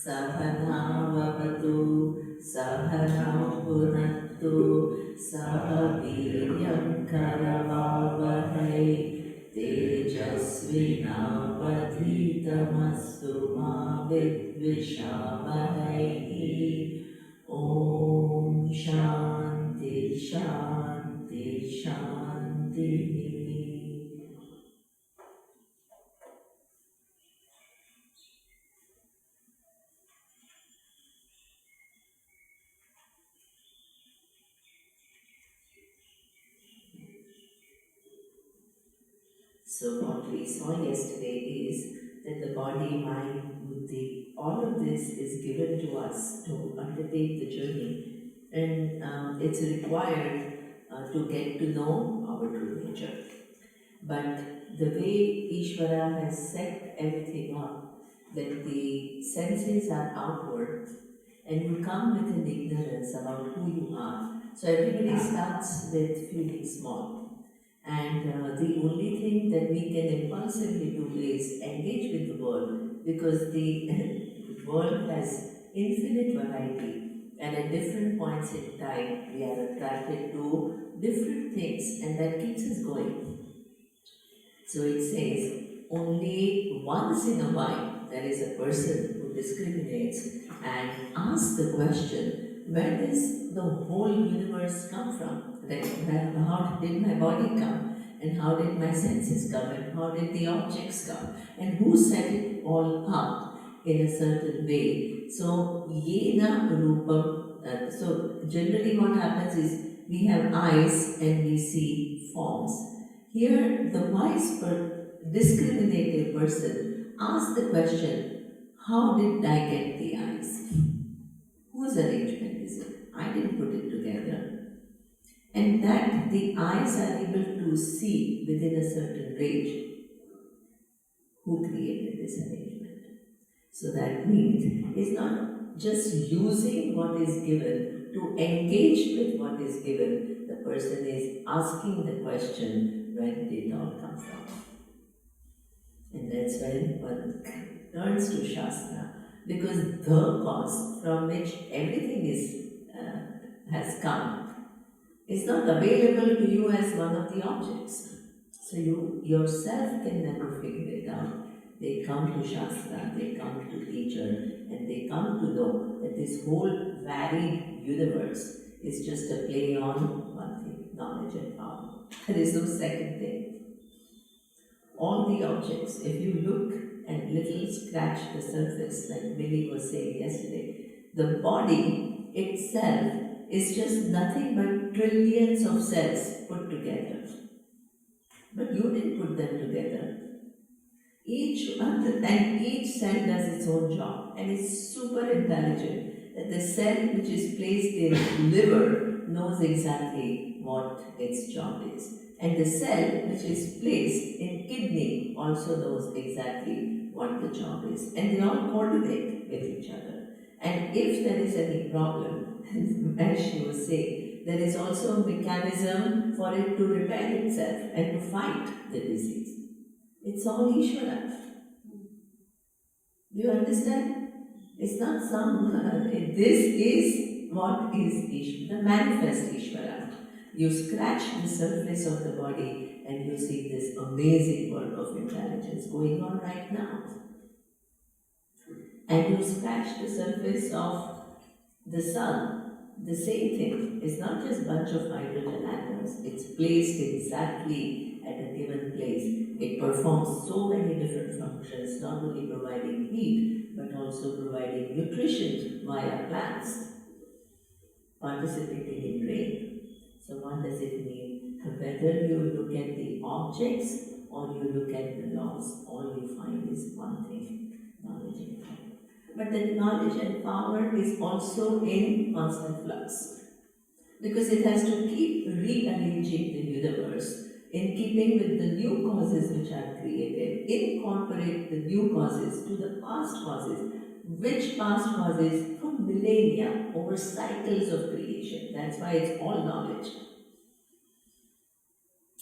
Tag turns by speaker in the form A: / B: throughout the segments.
A: सहनावतु सहनौ भुनक्तु सह वीर्यं करवावहै तेजस्विनावधीतमस्तु मा विद्विषावहै। ॐ शान्ति शान्ति शान्तिः। So what we saw yesterday is that the body, mind, buddhi, all of this is given to us to undertake the journey, and it's required to get to know our true nature. But the way Ishvara has set everything up, that the senses are outward and you come with an ignorance about who you are. So everybody starts with feeling small. And the only thing that we can impulsively do is engage with the world, because the world has infinite variety, and at different points in time we are attracted to different things, and that keeps us going. So it says, only once in a while there is a person who discriminates and asks the question, where does the whole universe come from? How did my body come? And how did my senses come? And how did the objects come? And who set it all up in a certain way? So, yena rupam. So, generally what happens is we have eyes and we see forms. Here, the wise discriminated person asks the question, how did I get the eyes? Whose arrangement is it? I didn't put it together. And that the eyes are able to see within a certain range. Who created this arrangement? So that means it's not just using what is given to engage with what is given. The person is asking the question, where did it all come from? And that's when one turns to Shastra, because the cause from which everything has come is not available to you as one of the objects. So you yourself can never figure it out. They come to Shastra, they come to teacher, and they come to know that this whole varied universe is just a play on one thing, knowledge and power. There is no second thing. All the objects, if you look and little scratch the surface, like Millie was saying yesterday, the body itself is just nothing but trillions of cells put together. But you didn't put them together. Each cell does its own job, and it's super intelligent. That the cell which is placed in liver knows exactly what its job is. And the cell which is placed in kidney also knows exactly what the job is. And they all coordinate with each other. And if there is any problem, as she was saying, there is also a mechanism for it to repair itself and to fight the disease. It's all Ishvara. Do you understand? It's not some, this is what is Ishvara, the manifest Ishvara. You scratch the surface of the body and you see this amazing work of intelligence going on right now. And you scratch the surface of the sun. The same thing. It's not just a bunch of hydrogen atoms. It's placed exactly at a given place. It performs so many different functions, not only providing heat, but also providing nutrition via plants, participating in rain. So what does it mean? Whether you look at the objects or you look at the laws, all you find is one thing, knowledge and power. But the knowledge and power is also in constant flux, because it has to keep rearranging the universe in keeping with the new causes which are created, incorporate the new causes to the past causes, which past causes for millennia over cycles of creation. That's why it's all knowledge.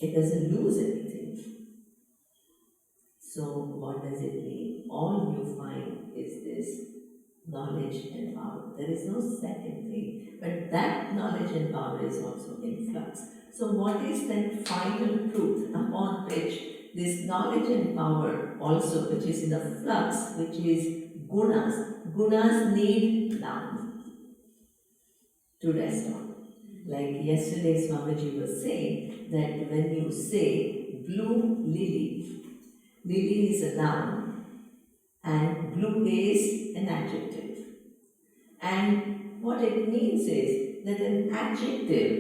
A: It doesn't lose anything. So what does it mean? All you find is this knowledge and power. There is no second thing. But that knowledge and power is also in flux. So what is that final truth upon which this knowledge and power also, which is in a flux, which is gunas. Gunas need noun to rest on. Like yesterday Swamiji was saying that when you say blue lily, lily is a noun and blue is an adjective. And what it means is that an adjective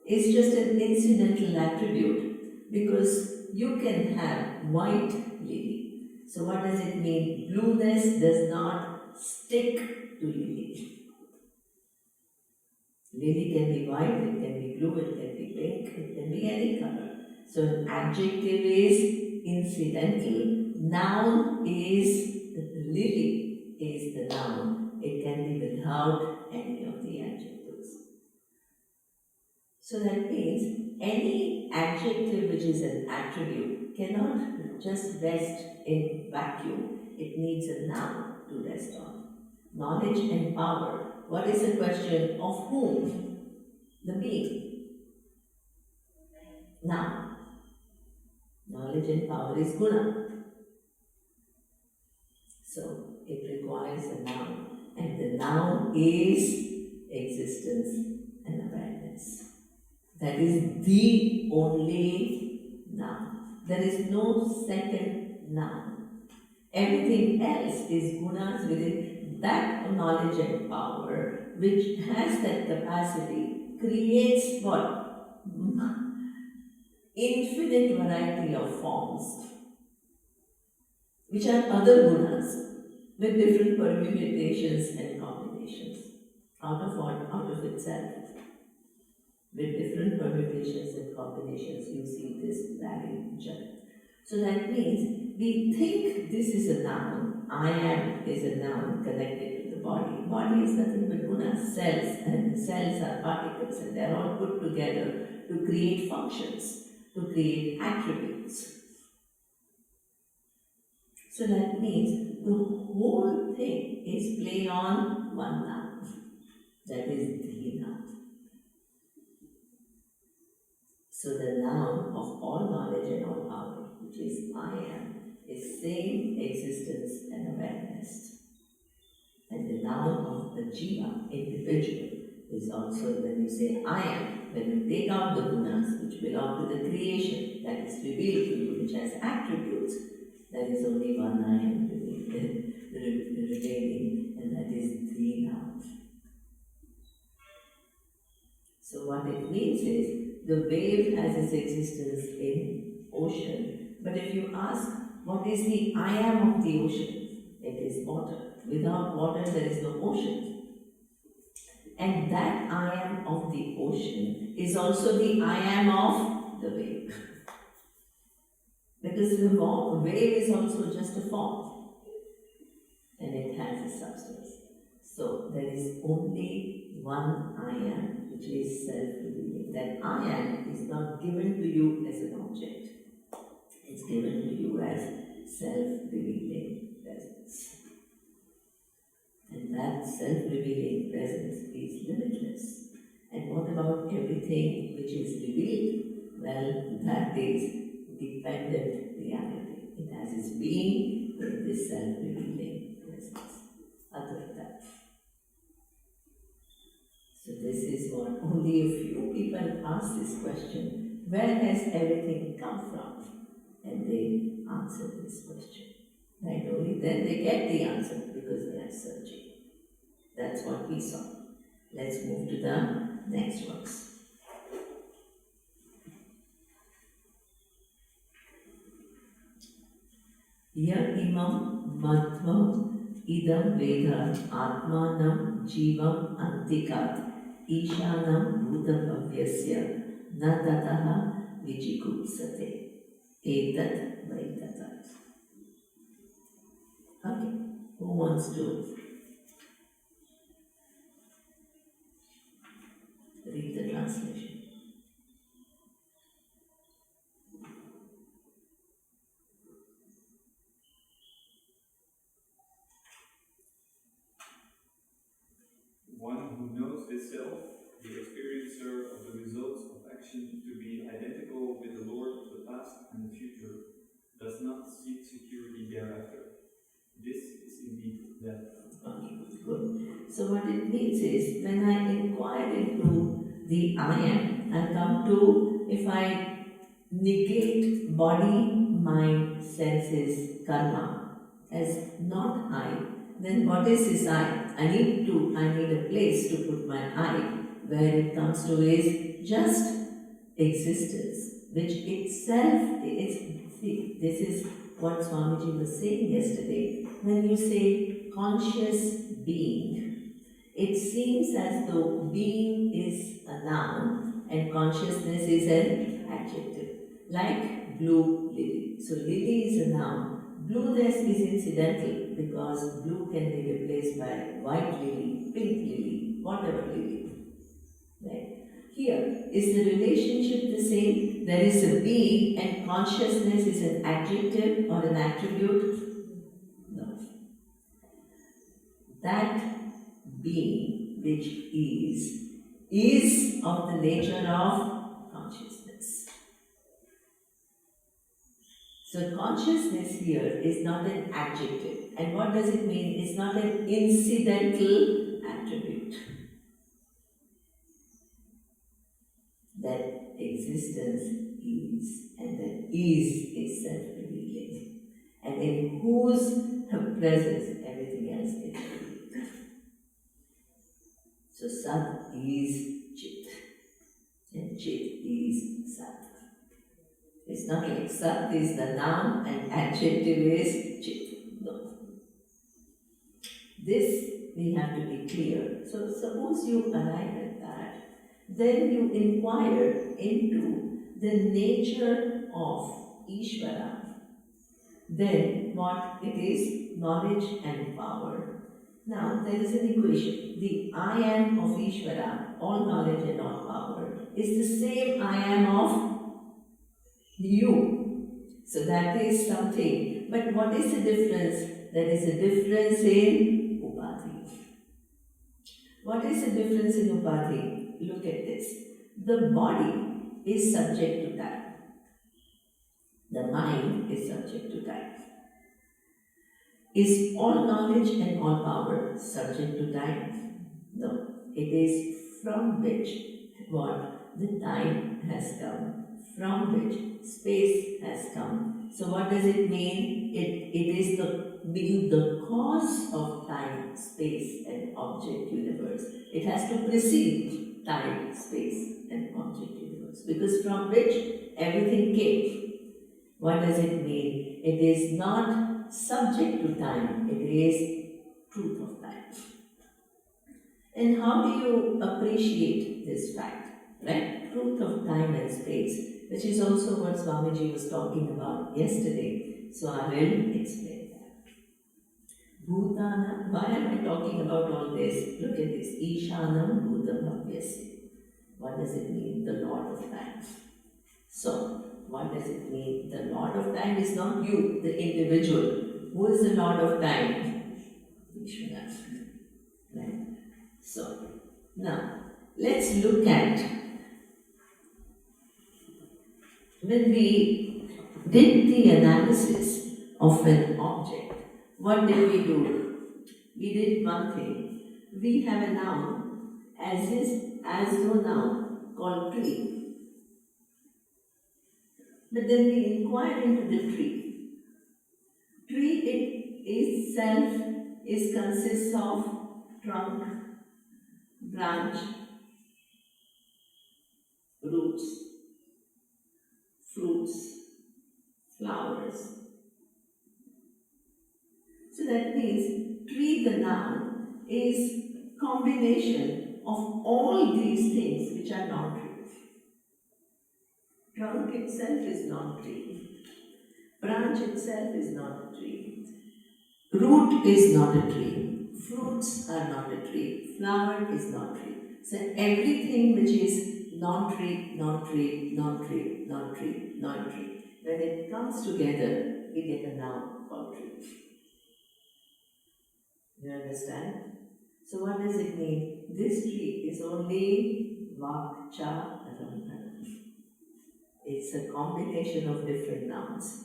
A: is just an incidental attribute because you can have white lily. So what does it mean? Blueness does not stick to lily. Lily can be white, it can be blue, it can be pink, it can be any color. So an adjective is incidental. Noun is, lily is the noun. It can be without any of the adjectives. So that means any adjective which is an attribute cannot just rest in vacuum. It needs a noun to rest on. Knowledge and power. What is the question of whom? The being. Now, knowledge and power is guna. So, it requires a noun. And the noun is existence and awareness. That is the only noun. There is no second noun. Everything else is gunas within that knowledge and power which has that capacity, creates what? Infinite variety of forms, which are other gunas with different permutations and combinations. Out of what? Out of itself. With different permutations and combinations, you see this varying judgment. So that means we think this is a noun. I am is a noun connected to the body. Body is nothing but gunas, cells, and the cells are particles, and they are all put together to create functions, to create attributes. So that means the whole thing is play on one noun. That is the noun. So the noun of all knowledge and all power, which is I am, is same existence and awareness. And the noun of the jiva, individual, is also when you say I am, when you take out the gunas which belong to the creation that is revealed to you, which has attributes, there is only one I am remaining, and that is the noun. So what it means is, the wave has its existence in ocean. But if you ask, what is the I am of the ocean? It is water. Without water, there is no ocean. And that I am of the ocean is also the I am of the wave. Because the wave is also just a form. And it has a substance. So there is only one I am, which is self-revealing. That I am is not given to you as an object. It's given to you as self-revealing presence. And that self-revealing presence is limitless. And what about everything which is revealed? Well, that is dependent reality. It has its being in this self-revealing presence. Advaita. So this is what only a few people ask this question. Where has everything come from? And they answer this question. Right? Only then they get the answer because they are searching. That's what we saw. Let's move to the next verse. Ya imam madhvam idam veda atmanam jivam antikat ishanam bhutavavyasya na tataha vijigupsate etat vaitatat. Okay, who wants to read the translation?
B: one who knows the self, the experiencer of the results of action to be identical with the Lord of the past and the future, does not seek security thereafter. This is indeed that.
A: Okay, good. So what it means is, when I inquire into the I am, I come to, if I negate body, mind, senses, karma as not I, then what is this I? I need a place to put my I, where it comes to is just existence, which itself is, see, this is what Swamiji was saying yesterday. When you say conscious being, it seems as though being is a noun and consciousness is an adjective, like blue lily. So lily is a noun. Blueness is incidental because blue can be replaced by white lily, pink lily, whatever lily. Right? Here, is the relationship the same? There is a being and consciousness is an adjective or an attribute? No. That being which is of the nature of consciousness. So consciousness here is not an adjective. And what does it mean? It's not an incidental attribute. That existence is, and that is self-revealing. And in whose presence everything else is revealed. So Sat is Chit, and Chit is Sat. It's not like Sat is the noun and adjective is Chit. No. This we have to be clear. So suppose you arrive at that, then you inquire into the nature of Ishvara. Then what it is? Knowledge and power. Now there is an equation. The I am of Ishvara, all knowledge and all power, is the same I am of you. So that is something. But what is the difference? There is a difference in Upadhi. What is the difference in Upadhi? Look at this. The body is subject to time. The mind is subject to time. Is all knowledge and all power subject to time? No. It is from which what? The time has come. From which space has come. So what does it mean? It is being the cause of time, space and object universe. It has to precede time, space and object universe. Because from which everything came. What does it mean? It is not subject to time, it is truth of time. And how do you appreciate this fact? Right? Truth of time and space, which is also what Swamiji was talking about yesterday. So I will explain that. Bhutana, why am I talking about all this? Look at this. Ishanam Bhutabhavyasya. What does it mean? The Lord of Time. So, what does it mean? The Lord of Time is not you, the individual. Who is the Lord of Time? Ishvara. Right? So, now, let's look at when we did the analysis of an object, what did we do? We did one thing. We have a noun, as though noun, called tree. But then we inquire into the tree. Tree itself consists of trunk, branch, roots, fruits, flowers. So that means tree, the noun, is combination of all these things which are non-tree. Trunk itself is not tree. Branch itself is not a tree. Root is not a tree. Fruits are not a tree. Flower is not tree. So everything which is non-tree, non-tree, non-tree, non-tree, non-tree, when it comes together, we get a noun called tree. You understand? So what does it mean? This tree is only Vakcha Ramana. It's a combination of different nouns.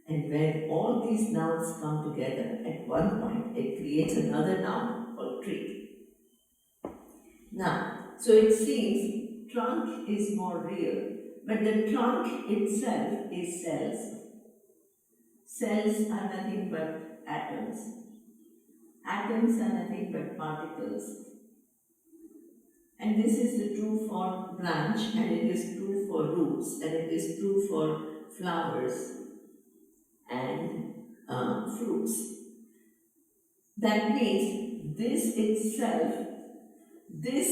A: And when all these nouns come together at one point, it creates another noun called tree. Now, so it seems trunk is more real, but the trunk itself is cells. Cells are nothing but atoms. Atoms are nothing but particles. And this is true for branch, and it is true for roots, and it is true for flowers and fruits. That means this itself, this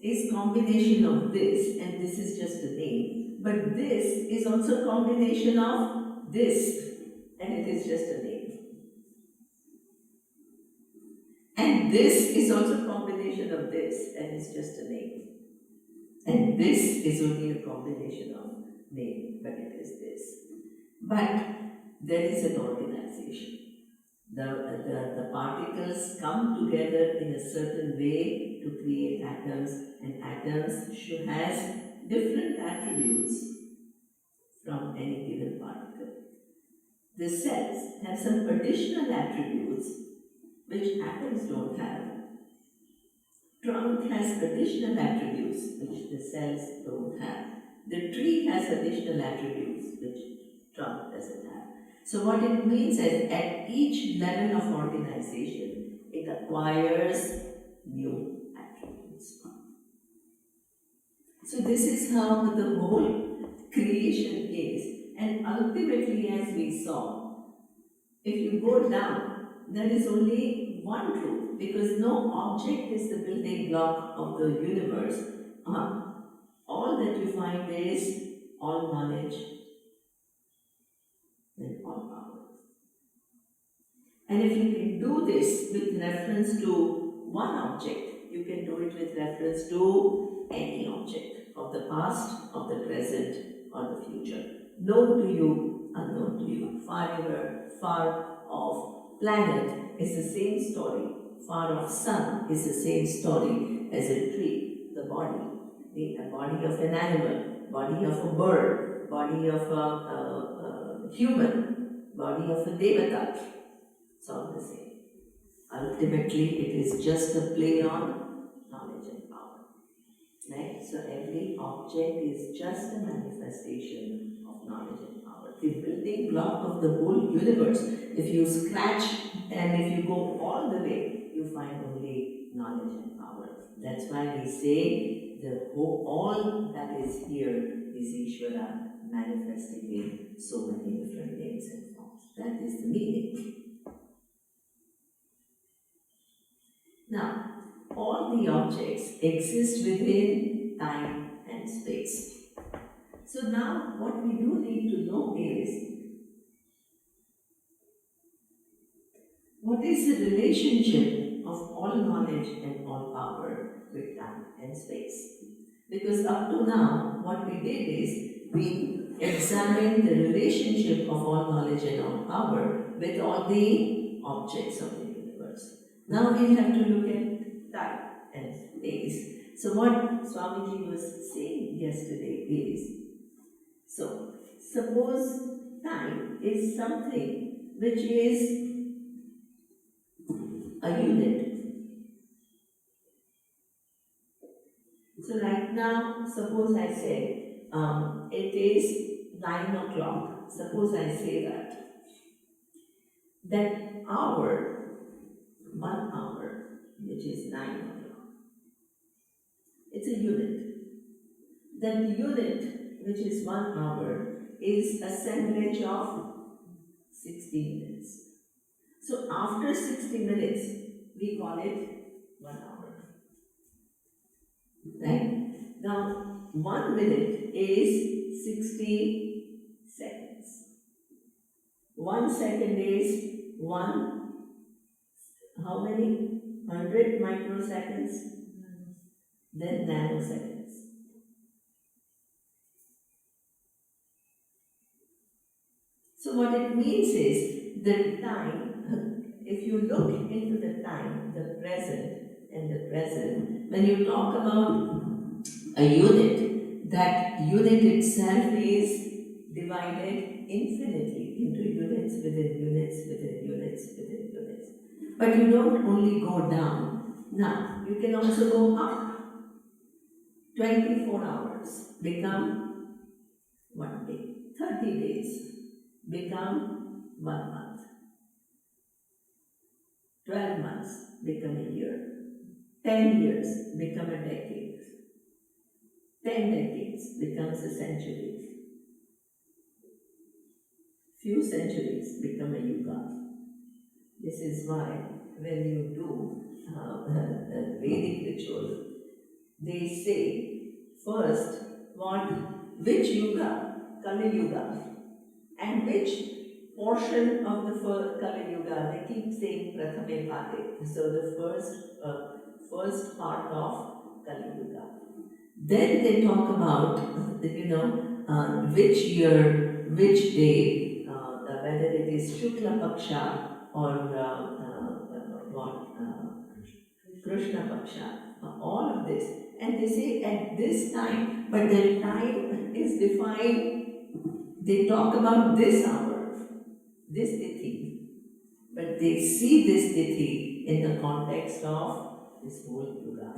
A: is combination of this, and this is just a name, but this is also combination of this, and it is just a name. And this is also combination of this, and it's just a name. And this is only a combination of name, but it is this. But there is an organization. The particles come together in a certain way to create atoms, and atoms should have different attributes from any given particle. The cells have some additional attributes which atoms don't have. Trunk has additional attributes which the cells don't have. The tree has additional attributes which trunk doesn't have. So what it means is at each level of organization, it acquires new attributes. So this is how the whole creation is. And ultimately, as we saw, if you go down, there is only one truth, because no object is the building block of the universe. All that you find is all knowledge and all power. And if you can do this with reference to one object, you can do it with reference to any object of the past, of the present, or the future. Known to you, unknown to you, far off planet is the same story. Far off sun is the same story as a tree, the body of an animal, body of a bird, body of a human, body of a devata. It's all the same. Ultimately, it is just a play on knowledge and power. Right? So every object is just a manifestation of knowledge and power. The building block of the whole universe. If you scratch and if you go all the way, you find only knowledge and power. That's why we say all that is here is Ishvara manifesting in so many different names and forms. That is the meaning. Now, all the objects exist within time and space. So now what we do need to know is, what is the relationship of all knowledge and all power with time and space? Because up to now, what we did is, we examined the relationship of all knowledge and all power with all the objects of the universe. Now we have to look at time and space. So what Swamiji was saying yesterday is, so suppose time is something which is a unit. So right now, suppose I say it is 9 o'clock. Suppose I say that hour, 1 hour, which is 9 o'clock, it's a unit. That unit, which is 1 hour, is assemblage of 60 minutes. So after 60 minutes, we call it 1 hour. Right? Now, 1 minute is 60 seconds. 1 second is how many? 100 microseconds? Then nanoseconds. So what it means is the time, if you look into the time, the present, and and the present, when you talk about a unit, that unit itself is divided infinitely into units within units within units within units. But you don't only go down. Now, you can also go up. 24 hours become 1 day. 30 days become 1 month. 12 months become a year. 10 years become a decade. 10 decades becomes a century. Few centuries become a yuga. This is why when you do a Vedic ritual, they say first which yuga, Kali Yuga, and which portion of the Kali Yuga. They keep saying Prathame Pade, so the first part of Kali Yuga. Then they talk about which year, which day, whether it is Shukla Paksha or Krishna Paksha, all of this. And they say at this time, but the time is defined, they talk about this hour, this tithi, but they see this tithi in the context of this whole yuga.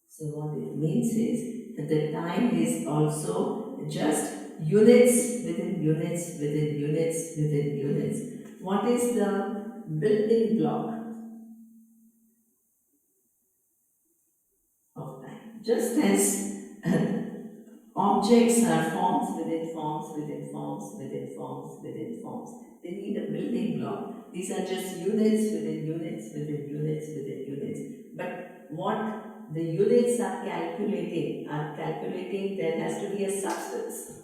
A: So what it means is that the time is also just units within units within units within units. What is the building block of time? Just as objects are forms within forms within forms within forms within forms, they need a building block. These are just units within units within units within units. But what the units are calculating there has to be a substance.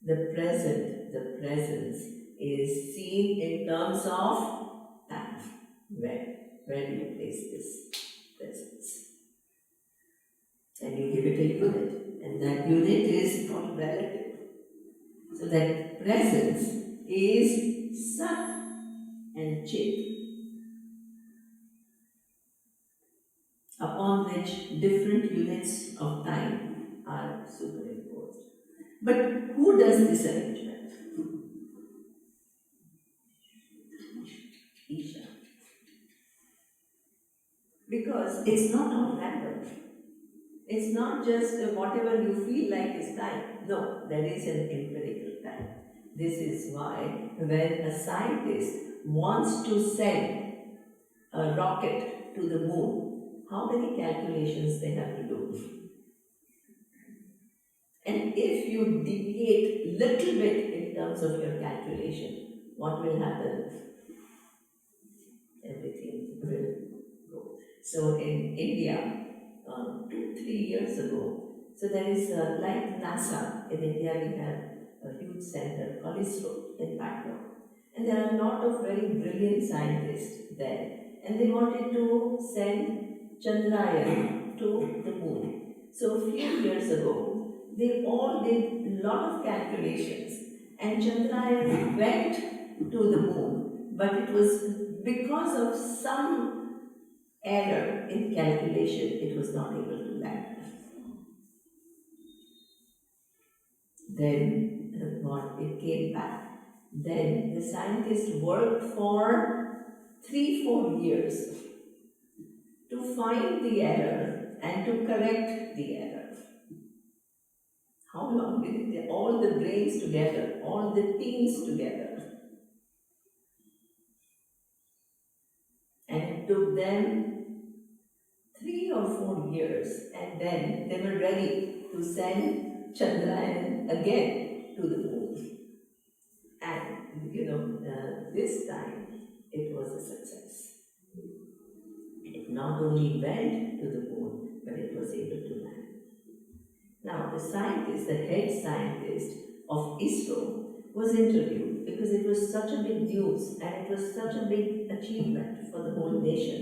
A: The presence is seen in terms of time. Where do you place this presence? And you give it a unit, and that unit is called relative. So that presence is Sat and Chit, upon which different units of time are superimposed. But who does this arrangement? Isha. Because it's not all random. It's not just whatever you feel like is time. No, there is an empirical time. This is why when a scientist wants to send a rocket to the moon, how many calculations they have to do? And if you deviate little bit in terms of your calculation, what will happen? Everything will go. So in India, 2-3 years ago, so there is like NASA in India, we have a huge center called ISRO in Bangalore, and there are a lot of very brilliant scientists there, and they wanted to send Chandrayaan to the moon. So a few years ago, they all did a lot of calculations, and Chandrayaan went to the moon, but it was because of some error in calculation, it was not able to land. Then it came back. Then the scientists worked for 3-4 years to find the error and to correct the error. How long did it take? All the brains together, all the teams together. And it took them 3 or 4 years, and then they were ready to send Chandrayaan again to the moon. And this time it was a success. It not only went to the moon, but it was able to land. Now, the head scientist of ISRO was interviewed because it was such a big news and it was such a big achievement for the whole nation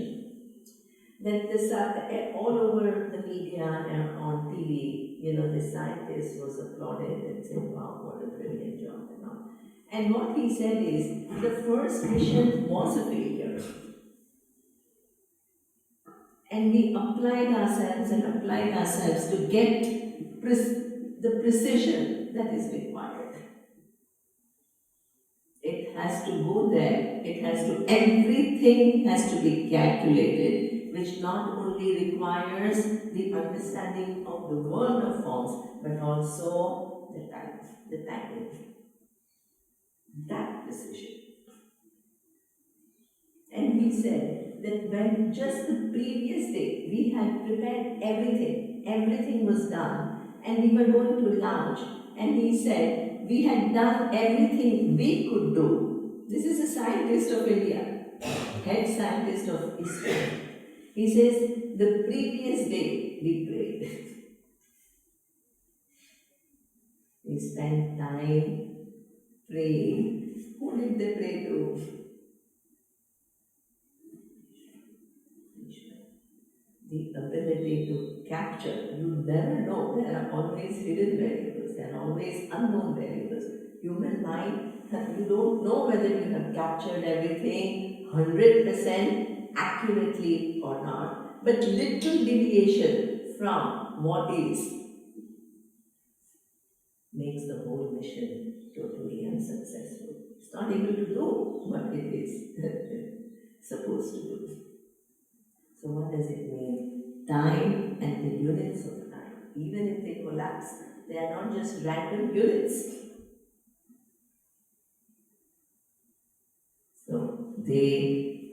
A: that all over the media and on TV, the scientist was applauded and said, wow, what a brilliant job and all. And what he said is the first mission was a failure. And we applied ourselves to get the precision that is required. It has to go there, everything has to be calculated, which not only requires the understanding of the world of forms, but also the timing, that precision. And he said that when just the previous day we had prepared everything was done, and we were going to launch, and he said we had done everything we could do. This is a scientist of India, head scientist of ISRO. He says the previous day we prayed. We spent time praying. Who did they pray to? The ability to capture. You never know. There are always hidden variables. There are always unknown variables. Human mind, you don't know whether you have captured everything 100% accurately or not. But little deviation from what is makes the whole mission totally unsuccessful. It's not able to do what it is supposed to do. So what does it mean? Time and the units of time, even if they collapse, they are not just random units. So the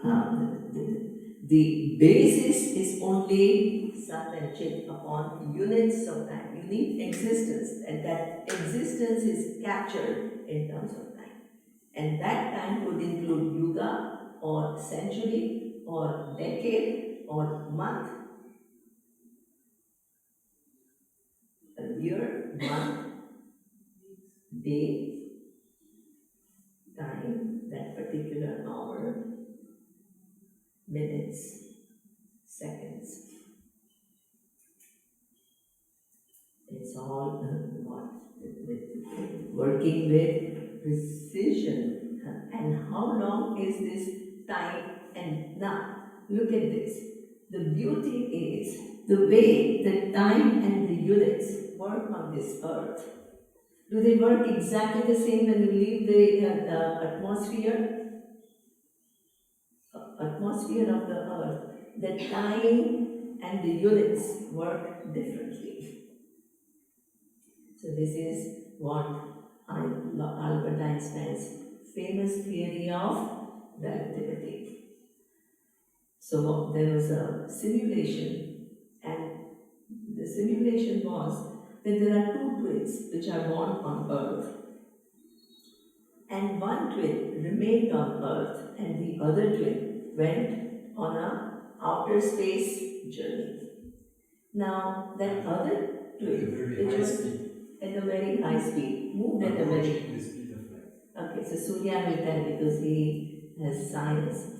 A: basis is only Sat and Chit upon units of time. You need existence, and that existence is captured in terms of time. And that time could include yuga or century or decade or month, a year, month, day, time, that particular hour, minutes, seconds. It's all working with precision. And how long is this time? And now, look at this. The beauty is the way the time and the units work on this earth. Do they work exactly the same when you leave the atmosphere? Atmosphere of the earth. The time and the units work differently. So this is what Albert Einstein's famous theory of relativity. So there was a simulation, and the simulation was that there are two twins which are born on Earth, and one twin remained on Earth and the other twin went on an outer space journey. Now that other twin, which was at a very high speed, moved at a very
C: the speed of light.
A: Okay, so Surya will tell because he has science.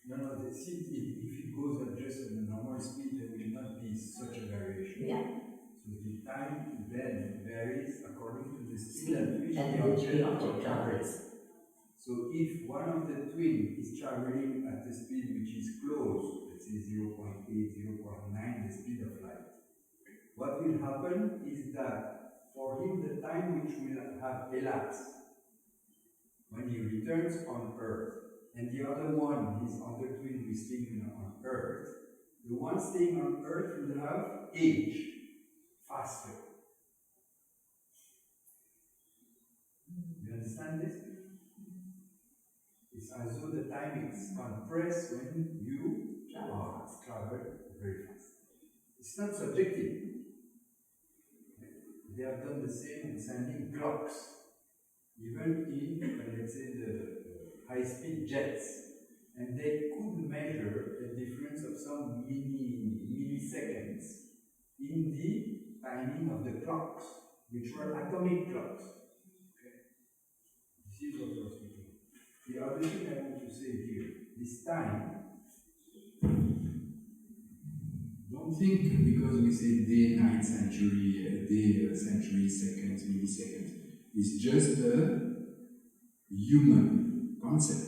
C: No, if it goes at just a normal speed, there will not be such a variation.
A: Yeah.
C: So the time then varies according to the speed at which
A: the object
C: travels.
A: travels.
C: So if one of the twins is traveling at a speed which is close, let's say 0.8, 0.9, the speed of light, what will happen is that for him the time which will have elapsed when he returns on Earth, and the other one, his other twin, who is staying on Earth, the one staying on Earth will have aged faster. You understand this? It's as though the time is compressed when you travel very fast. It's not subjective. They have done the same in sending clocks, even in, let's say, the high-speed jets, and they could measure a difference of some milliseconds in the timing of the clocks, which were atomic clocks. Okay. This is what we're speaking. The other thing I want to say here, this time, don't think because we say day, night, century, day, century, seconds, milliseconds, it's just human concept.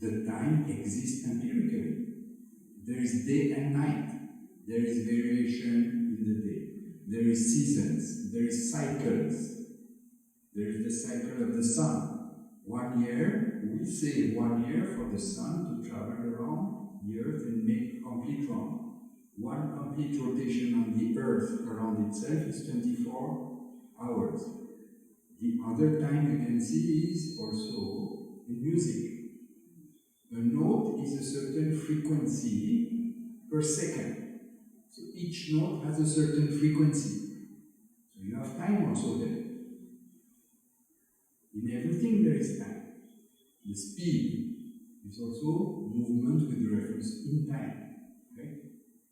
C: The time exists empirically. There is day and night. There is variation in the day. There is seasons. There is cycles. There is the cycle of the sun. 1 year, we say 1 year for the sun to travel around the earth and make a complete round. One complete rotation on the earth around itself is 24 hours. The other time you can see is also in music. A note is a certain frequency per second. So each note has a certain frequency. So you have time also there. In everything there is time. The speed is also movement with reference in time. Okay?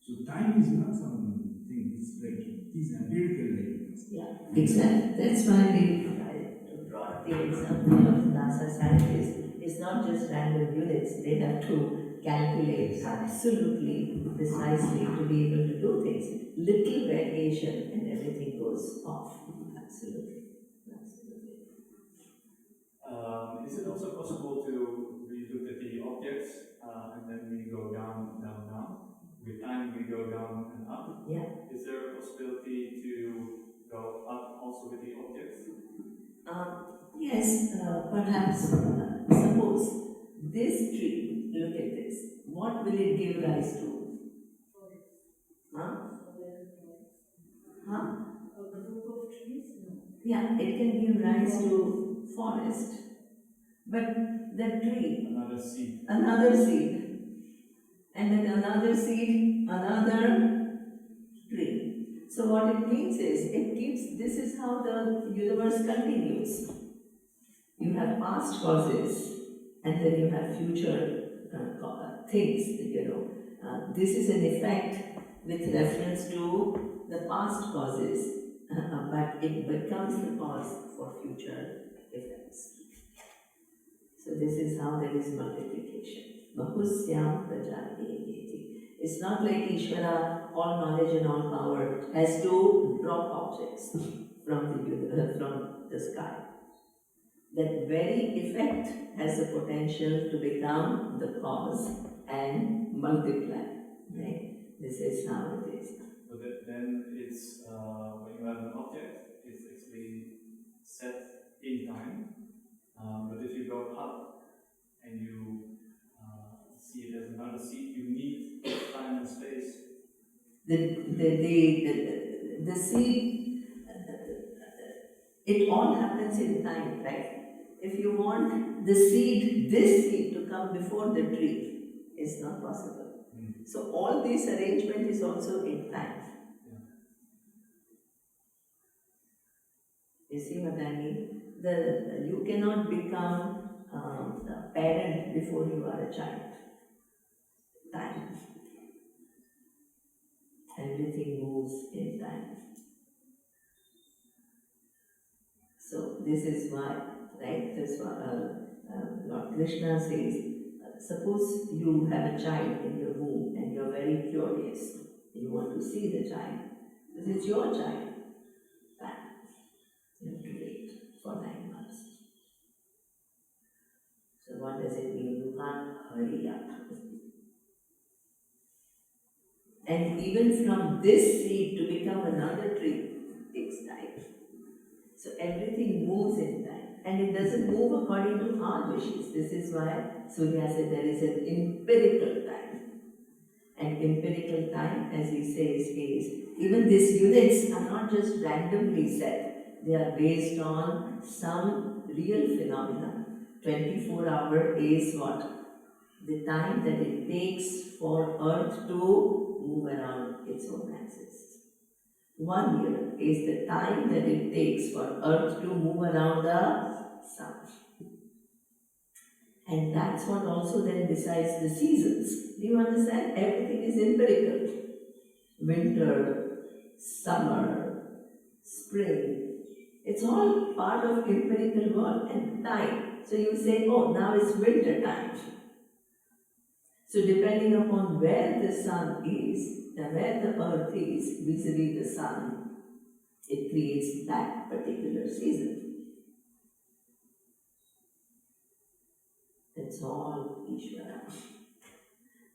C: So time is not something, it's like it is empirical evidence.
A: Yeah, exactly. That's why I brought the example of NASA scientists. It's not just random units, they have to calculate absolutely precisely to be able to do things. Little variation and everything goes off. Absolutely.
B: Is it also possible to relook at the objects and then we go down, down, down? With time we go down and up.
A: Yeah.
B: Is there a possibility to go up also with the objects?
A: Yes, perhaps. Suppose this tree, look at this. What will it give rise to? Huh? Huh?
D: A group of trees? No.
A: Yeah, it can give rise to forest. But the tree,
B: Another seed.
A: another seed, and then another seed, another tree. So what it means is, it keeps, this is how the universe continues. You have past causes, and then you have future things, this is an effect with reference to the past causes, but it becomes the cause for future effects. So this is how there is multiplication. Bahusyam prajayeti. It's not like Ishvara, all knowledge and all power, has to drop objects from the sky. That very effect has the potential to become the cause and multiply. Right? This is how it is.
B: So that then it's, when you have an object, it's actually set in time. But if you go up and you see it as another seed, you need time and space.
A: The seed, it all happens in time, right? If you want the seed, this seed to come before the tree, it's not possible. So all this arrangement is also in time. You see what I mean? You cannot become a parent before you are a child. Time. Everything moves in time. So this is why, right? That's why Lord Krishna says, suppose you have a child in your womb and you're very curious. You want to see the child. This is your child. Time. You have to wait for 9 months. So what does it mean? You can't hurry up. And even from this seed to become another tree takes time. So everything moves in time. And it doesn't move according to our wishes. This is why Surya said there is an empirical time. And empirical time, as he says, is even these units are not just randomly set. They are based on some real phenomena. 24-hour is what? The time that it takes for Earth to move around its own axis. 1 year is the time that it takes for Earth to move around the Sun. And that's what also then decides the seasons. Do you understand? Everything is empirical. Winter, summer, spring. It's all part of empirical world and time. So you say, oh, now it's winter time. So depending upon where the sun is and where the earth is vis-a-vis the sun, it creates that particular season. That's all Ishvara.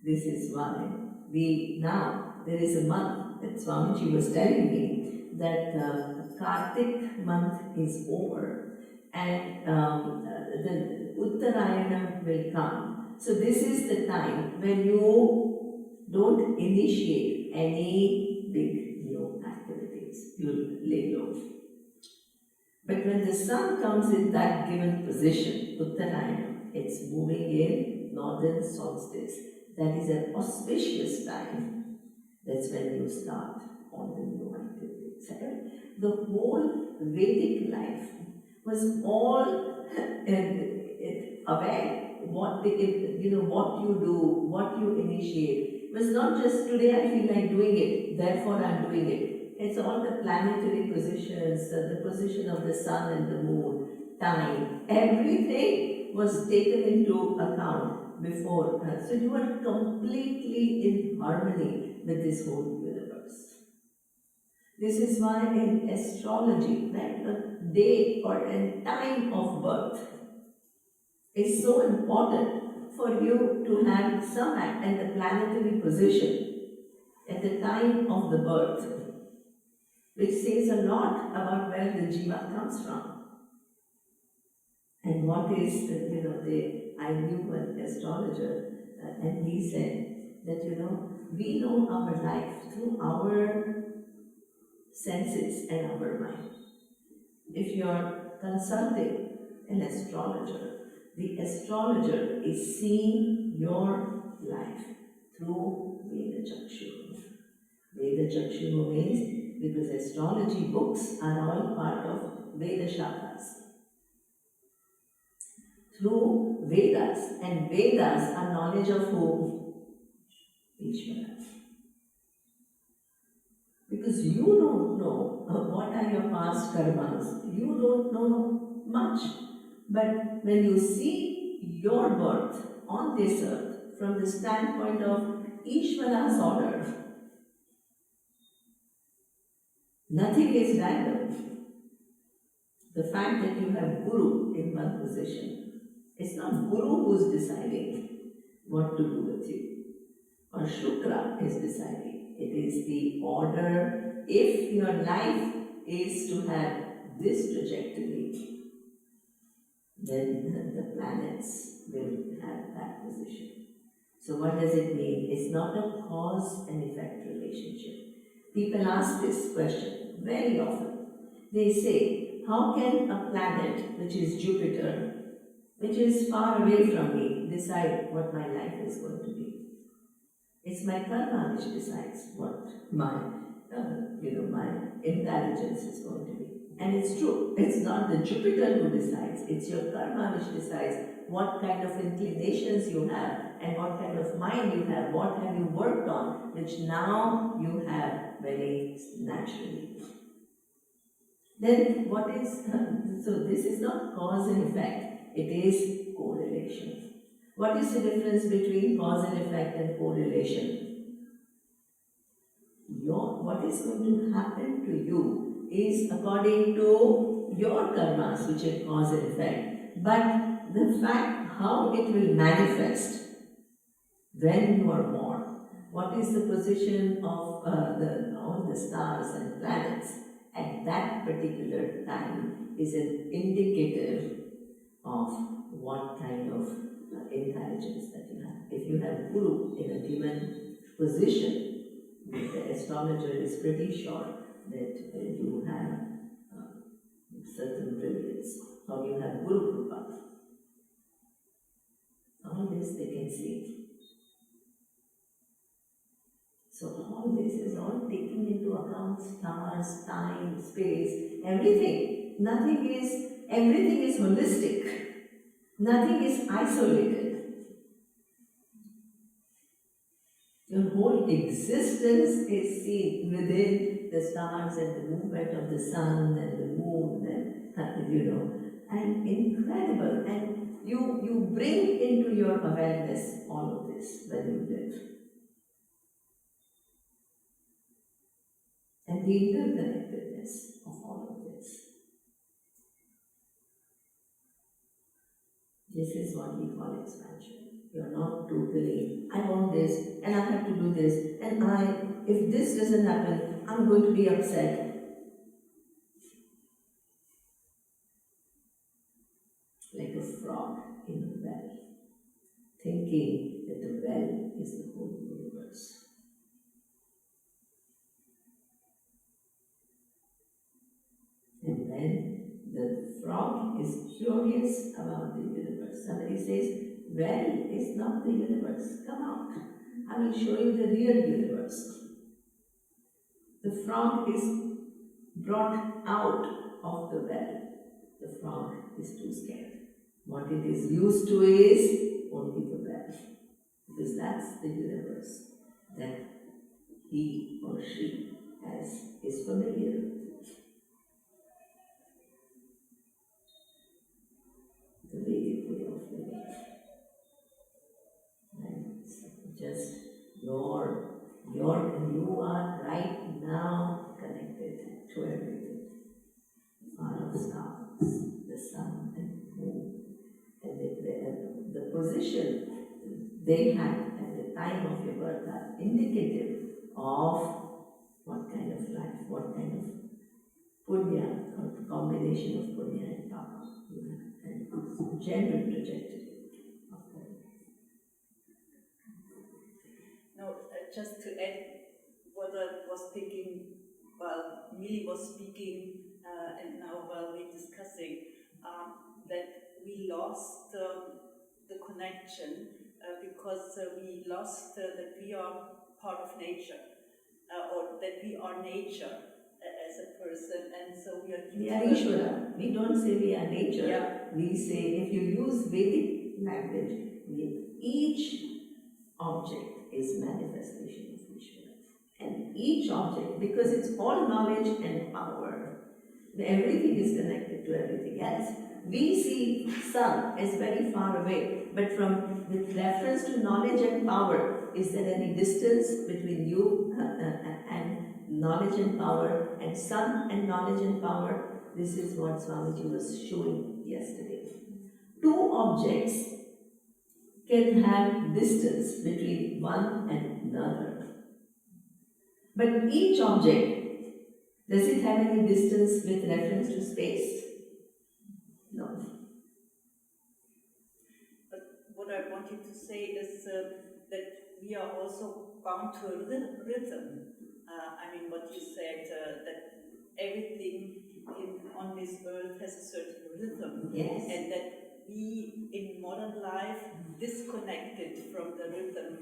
A: This is why there is a month that Swamiji was telling me that Kartik month is over and the Uttarayana will come. So this is the time when you don't initiate any big new activities. You lay low. But when the sun comes in that given position, Uttarayana, it's moving in northern solstice. That is an auspicious time. That's when you start all the new activities. The whole Vedic life was all aware what you do, what you initiate. It was not just today I feel like doing it, therefore I'm doing it. It's all the planetary positions, the position of the sun and the moon, time, everything was taken into account before. So you are completely in harmony with this whole universe. This is why in astrology, that the date or a time of birth is so important for you to have some and the planetary position at the time of the birth, which says a lot about where the jiva comes from. And what is, I knew an astrologer, and he said that, we know our life through our senses and our mind. If you're consulting an astrologer, the astrologer is seeing your life through Veda Chakshu. Veda Chakshu means because astrology books are all part of Veda Shakas. Through Vedas, and Vedas are knowledge of who? Ishvara. Because you don't know what are your past karmas, you don't know much. But when you see your birth on this earth from the standpoint of Ishvara's order, nothing is random. The fact that you have Guru in one position, it's not Guru who's deciding what to do with you, or Shukra is deciding. It is the order. If your life is to have this trajectory, then the planets will have that position. So what does it mean? It's not a cause and effect relationship. People ask this question very often. They say, how can a planet, which is Jupiter, which is far away from me, decide what my life is going to be? It's my karma which decides what my intelligence is going to be. And it's true, it's not the Jupiter who decides, it's your karma which decides what kind of inclinations you have and what kind of mind you have, what have you worked on, which now you have very naturally. Then what is, so this is not cause and effect, it is correlation. What is the difference between cause and effect and correlation? What is going to happen to you is according to your karmas, which are cause and effect. But the fact how it will manifest when you are born, what is the position of all the stars and planets at that particular time is an indicative of what kind of intelligence that you have. If you have Guru in a given position, the astrologer is pretty sure that you have certain brilliance, or you have Guru Krupa. All this they can see. So all this is all taking into account stars, time, space, everything. Everything is holistic. Nothing is isolated. Your whole existence is seen within the stars and the movement of the sun and the moon and incredible. And you bring into your awareness all of this when you live. And the interconnectedness of all of this. This is what we call it You're not totally, I want this, and I have to do this, and if this doesn't happen, I'm going to be upset. Like a frog in a well, thinking that the well is the whole universe. And when the frog is curious about the universe, somebody says, well, it's not the universe, come out. I will show you the real universe. The frog is brought out of the well. The frog is too scared. What it is used to is only the well. Because that's the universe that he or she is familiar with. The Vedic way of living. And just you are right now connected to everything. All of stars, the sun and moon, and the position they had at the time of your birth are indicative of what kind of life, what kind of punya, or combination of punya and papa you have, and general trajectory of life.
D: No, just to add what I was thinking while Millie was speaking and now while we're discussing, that we lost the connection because we lost that we are part of nature or that we are nature as a person, and so we are.
A: We are Ishvara. We don't say we are nature.
D: Yeah.
A: We say, if you use Vedic language, each object is manifestation of Ishvara. And each object, because it's all knowledge and power, everything is connected to everything else. We see sun as very far away, but with reference to knowledge and power, is there any distance between you and knowledge and power, and sun and knowledge and power? This is what Swamiji was showing yesterday. Two objects can have distance between one and another. But each object, does it have any distance with reference to space? No.
D: But what I wanted to say is that we are also bound to a rhythm. I mean, what you said, that everything on this earth has a certain rhythm.
A: Yes.
D: And that we, in modern life, disconnected from the rhythm,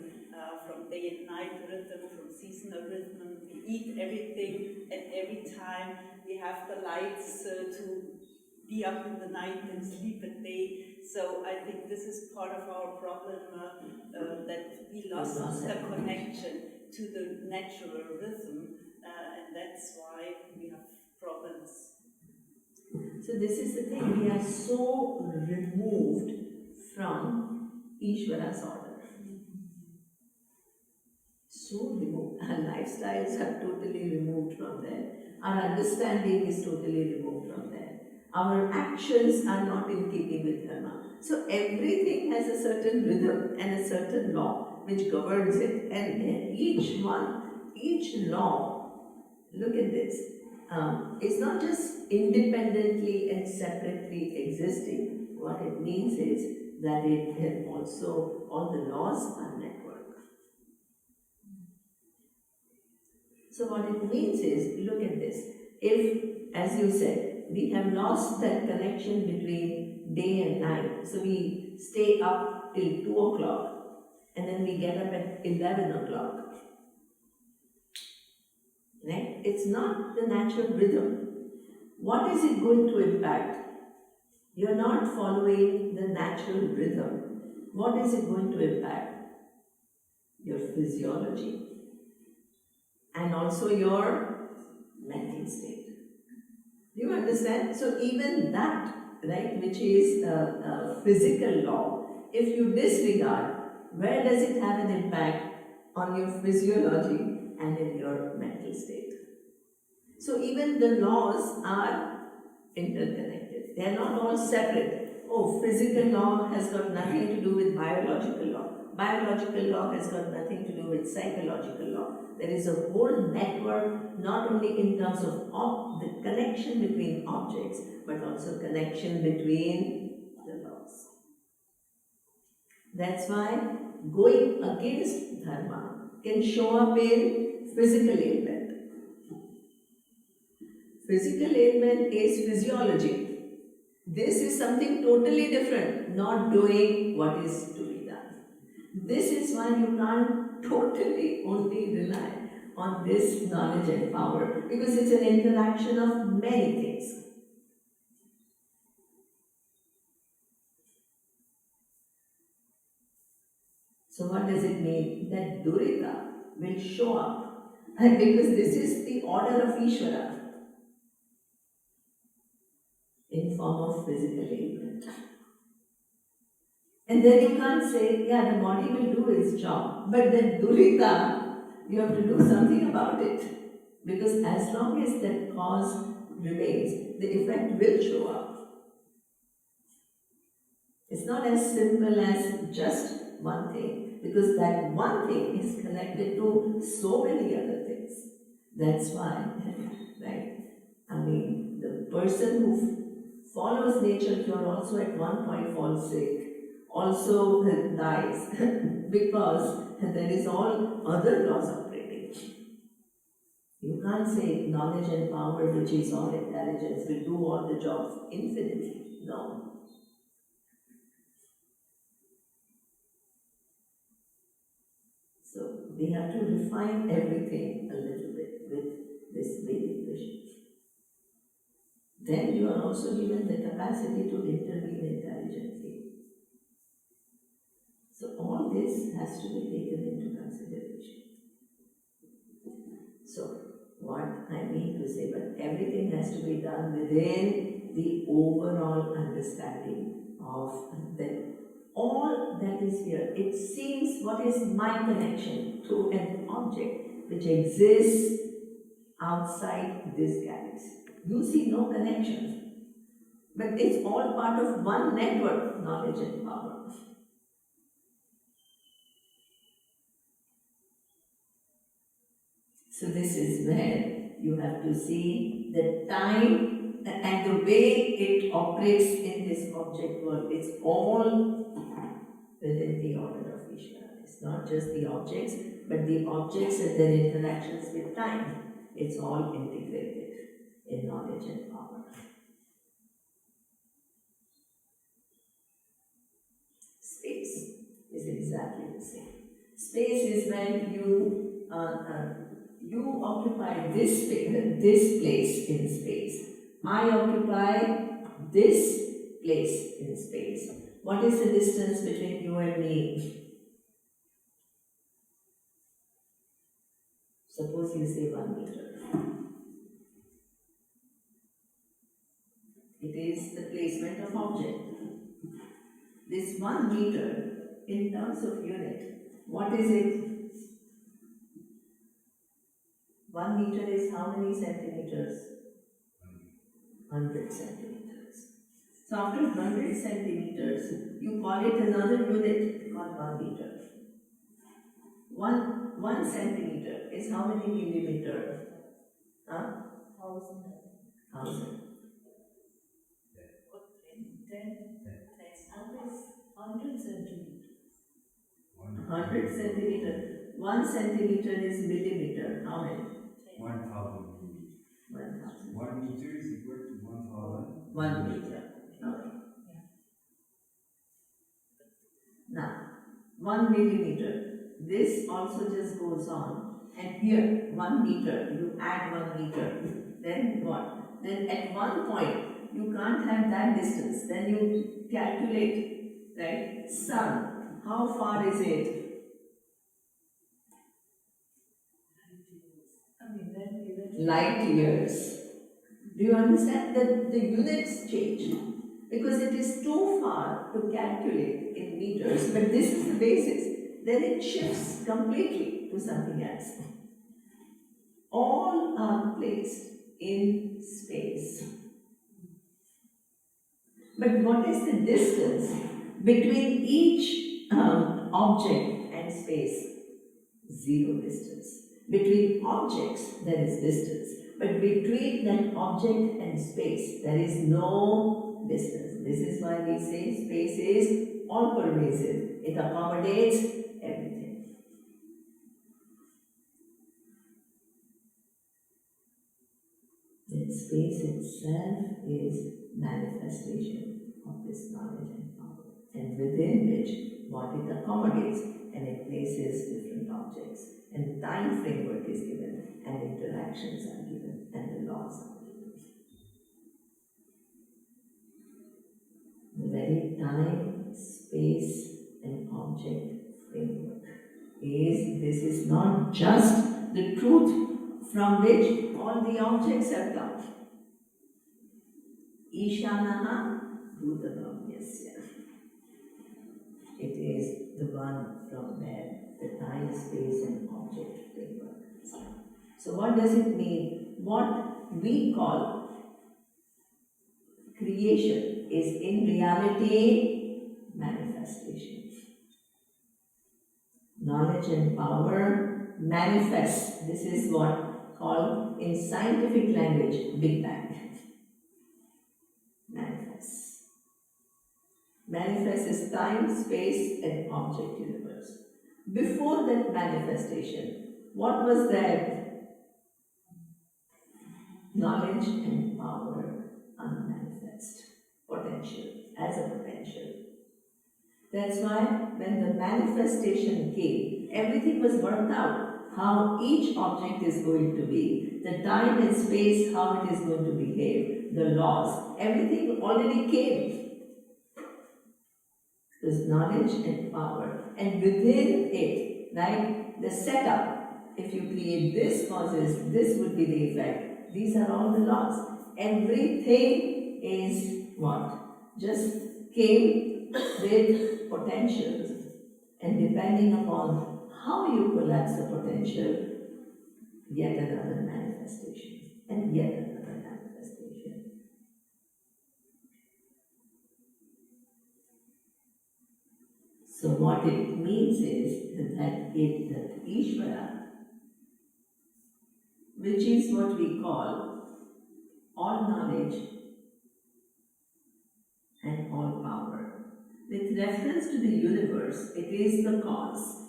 D: from day and night rhythm, from seasonal rhythm. We eat everything, and every time we have the lights to be up in the night and sleep at day. So I think this is part of our problem, that we lost the connection to the natural rhythm, and that's why we have problems.
A: So this is the thing, we are so removed from Ishvara's order. So removed. Our lifestyles are totally removed from there. Our understanding is totally removed from there. Our actions are not in keeping with Dharma. So everything has a certain rhythm and a certain law which governs it. And each law, look at this, it's not just independently and separately existing. What it means is that it can also, all the laws are network. So what it means is, look at this. If, as you said, we have lost that connection between day and night, so we stay up till 2 o'clock and then we get up at 11 o'clock. Right? It's not the natural rhythm. What is it going to impact? You're not following the natural rhythm. What is it going to impact? Your physiology and also your mental state. Do you understand? So even that, right, which is a physical law, if you disregard, where does it have an impact on your physiology and in your mental state? So even the laws are interconnected. They are not all separate. oh, physical law has got nothing to do with biological law. Biological law has got nothing to do with psychological law. There is a whole network, not only in terms of the connection between objects, but also connection between the laws. That's why going against dharma can show up in physical ailment. Physical ailment is physiology. This is something totally different, not doing what is to be done. This is why you can't totally only rely on this knowledge and power, because it's an interaction of many things. So what does it mean? That Durita will show up, and because this is the order of Ishvara in form of physical ailment. And then you can't say, yeah, the body will do its job, but then Durita, you have to do something about it. Because as long as that cause remains, the effect will show up. It's not as simple as just one thing, because that one thing is connected to so many other things. That's why, right? I mean, the person who follows nature cure also at one point falls sick, also dies, because there is all other laws operating. You can't say knowledge and power, which is all intelligence, will do all the jobs infinitely. No. So we have to refine everything a little bit with this Vedic vision. Then you are also given the capacity to intervene intelligently. So all this has to be taken into consideration. So what I mean to say, but everything has to be done within the overall understanding of that all that is here. It seems what is my connection to an object which exists outside this galaxy. You see no connection, but it's all part of one network, knowledge and power. So this is where you have to see the time and the way it operates in this object world. It's all within the order of Ishvara. It's not just the objects, but the objects and their interactions with time. It's all integrated in knowledge and power. Space is exactly the same. Space is when you occupy this place in space. I occupy this place in space. What is the distance between you and me? Suppose you say 1 meter. It is the placement of object. This 1 meter, in terms of unit, what is it? 1 meter is how many centimeters? 100 centimeters. So after 100 centimeters, you call it another unit called 1 meter. 1 centimeter is how many millimeter?
D: 1,000.
A: 1,000.
D: 100 centimeters.
A: 100 centimeter. 1 centimeter is millimeter. How many?
C: 1,000.
A: 1,000.
C: 1 meter is equal to 1,000.
A: 1 meter. Okay. Now, 1 millimeter. This also just goes on. And here, 1 meter, you add 1 meter. Then what? Then at one point, you can't have that distance. Then you calculate, right? Sun, how far is it? Light years. Do you understand that the units change? Because it is too far to calculate in meters, but this is the basis. Then it shifts completely to something else. All are placed in space. But what is the distance between each object and space? Zero distance. Between objects, there is distance. But between that object and space, there is no distance. This is why we say space is all pervasive. It accommodates everything. That space itself is manifestation of this knowledge and power. And within which what it accommodates, and it places different objects. And time framework is given, and interactions are given, and the laws are given. The very time, space, and object framework this is not just the truth from which all the objects have come. Ishanaha Bhutagamyasya. It is the one from where the time, space, and object framework is come. So what does it mean? What we call creation is in reality manifestation. Knowledge and power manifests. This is what called in scientific language Big Bang. Manifests. Manifest is time, space, and object universe. Before that manifestation, what was that? Knowledge and power unmanifest. Potential, as a potential. That's why when the manifestation came, everything was worked out. How each object is going to be, the time and space, how it is going to behave, the laws, everything already came. There's knowledge and power. And within it, right, the setup, if you create this causes, this would be the effect. These are all the laws. Everything is what? Just came with potentials, and depending upon how you collapse the potential, yet another manifestation, and yet another manifestation. So what it means is that Ishvara, which is what we call all knowledge and all power. With reference to the universe, it is the cause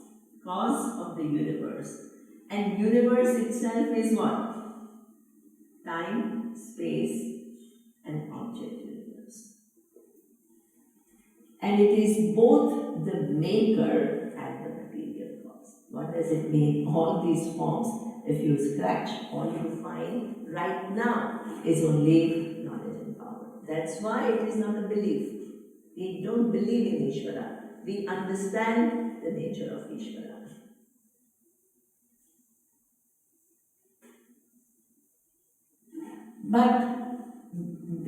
A: of the universe. And universe itself is what? Time, space, and object universe. And it is both the maker and the material cause. What does it mean? All these forms, if you scratch, all you find right now is only knowledge and power. That's why it is not a belief. We don't believe in Ishvara. We understand the nature of Ishvara. But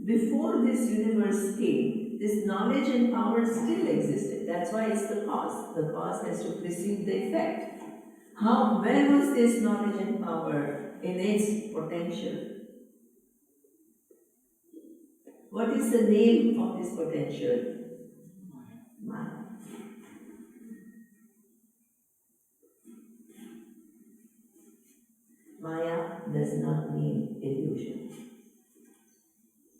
A: before this universe came, this knowledge and power still existed. That's why it's the cause. The cause has to precede the effect. Where was this knowledge and power in its potential? What is the name of this potential? Maya. Maya does not mean illusion.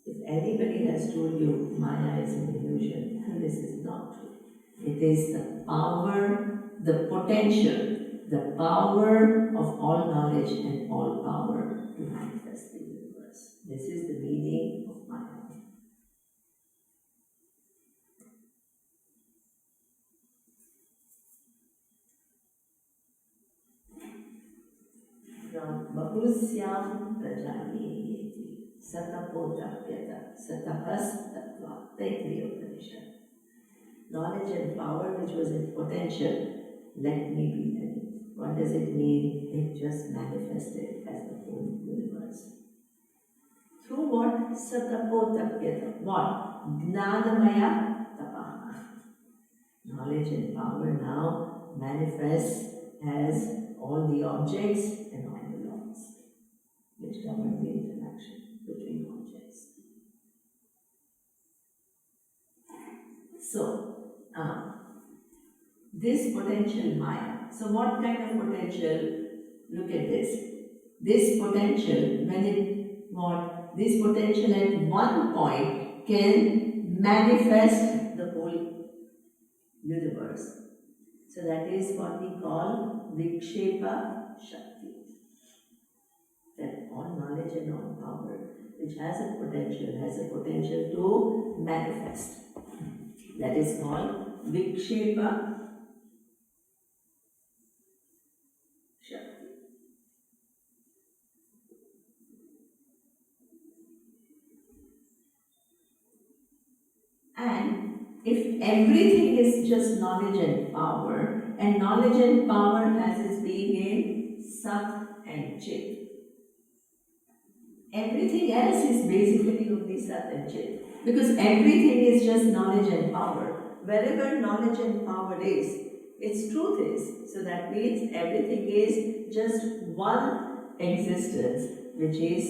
A: If anybody has told you Maya is an illusion, then this is not true. It is the power, the potential, the power of all knowledge and all power to manifest the universe. This is the meaning of Maya. Bahusyam prajayeti satapodapyata satapas tattva Taittiriya Upanishad. Knowledge and power which was in potential, let me be many. What does it mean? It just manifested as the whole universe. Through what? Satapodapyata. What? Gnanamaya tapaha. Knowledge and power now manifests as all the objects and all the laws which govern the interaction between objects. So, this potential Maya. So, what kind of potential? Look at this. This potential, this potential at one point can manifest the whole universe. So, that is what we call Vikshepa Shakti. That all knowledge and all power, which has a potential to manifest. That is called Vikshepa Shakti. And if everything is just knowledge and knowledge and power has its being in Sat and Chit. Everything else is basically only Sat and Chit. Because everything is just knowledge and power. Wherever knowledge and power is, its truth is. So that means everything is just one existence, which is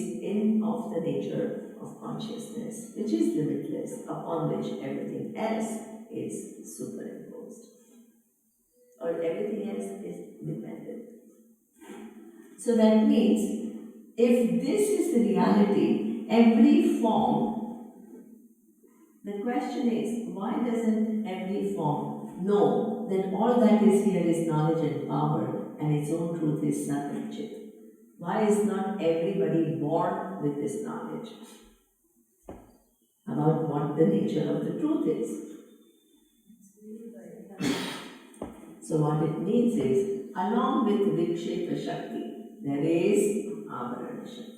A: of the nature of consciousness, which is limitless, upon which everything else is superimposed. Or everything else is dependent. So that means, if this is the reality, every form, the question is, why doesn't every form know that all that is here is knowledge and power and its own truth is Sat and Chit? Why is not everybody born with this knowledge about what the nature of the truth is? So what it means is, along with Vikshepa Shakti, there is Avarana Shakti.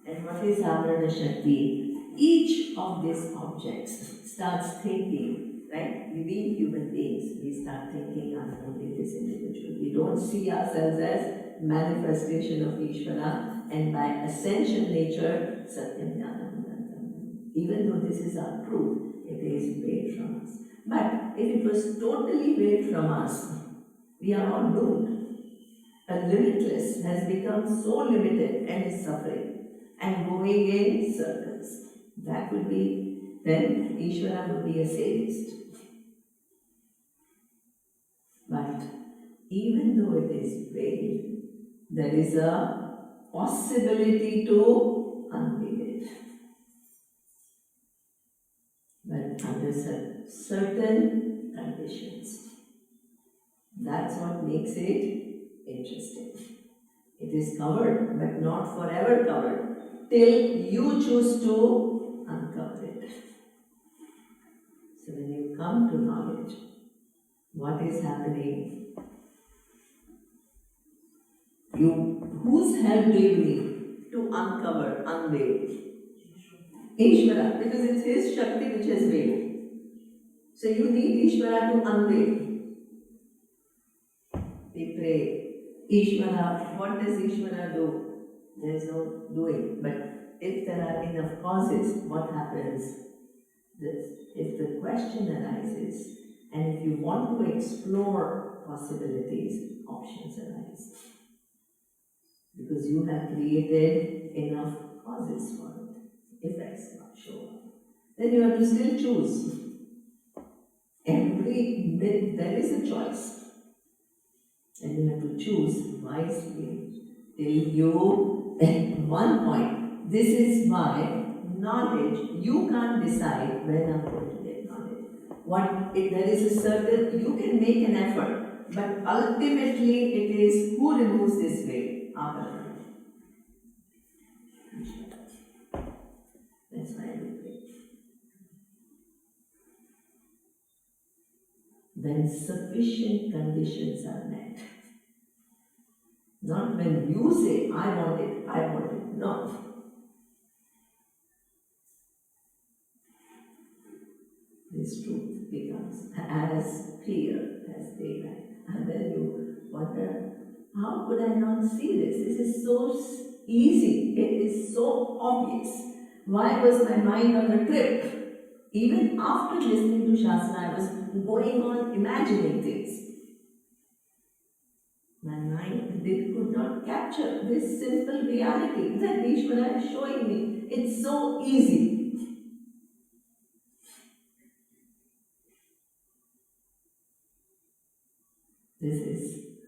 A: And what is Avarana Shakti? Each of these objects starts thinking, right? We being human beings, we start thinking, I'm only this individual. We don't see ourselves as manifestation of Ishvara, and by essential nature, Satyam Jnanam Anandam. Even though this is our truth, it is veiled from us. But if it was totally veiled from us, we are all doomed. A limitless has become so limited and is suffering and going in circles. That would be, then Ishvara would be a sadist. But even though it is veiled, there is a possibility to unveil it. But under certain conditions. That's what makes it interesting. It is covered, but not forever covered, till you choose to uncover it. So when you come to knowledge, what is happening? Whose help do you need to uncover, unveil? Ishvara, because it's his Shakti which has veiled. So you need Ishvara to unveil. We pray, Ishvara, what does Ishvara do? There is no doing. But if there are enough causes, what happens? If the question arises, and if you want to explore possibilities, options arise. Because you have created enough causes for it. Effects not show up. Then you have to still choose. There is a choice. And you have to choose wisely till you, at one point, this is why knowledge, you can't decide when I'm going to get knowledge. There is a certain, you can make an effort, but ultimately it is who removes this veil? Avarana. That's why we pray. When sufficient conditions are met. Not when you say, I want it, no. This truth becomes as clear as daylight. And then you wonder, how could I not see this? This is so easy. It is so obvious. Why was my mind on a trip? Even after listening to Shastra, I was going on imagining things. My mind could not capture this simple reality that Ishvara is showing me. It's so easy. This is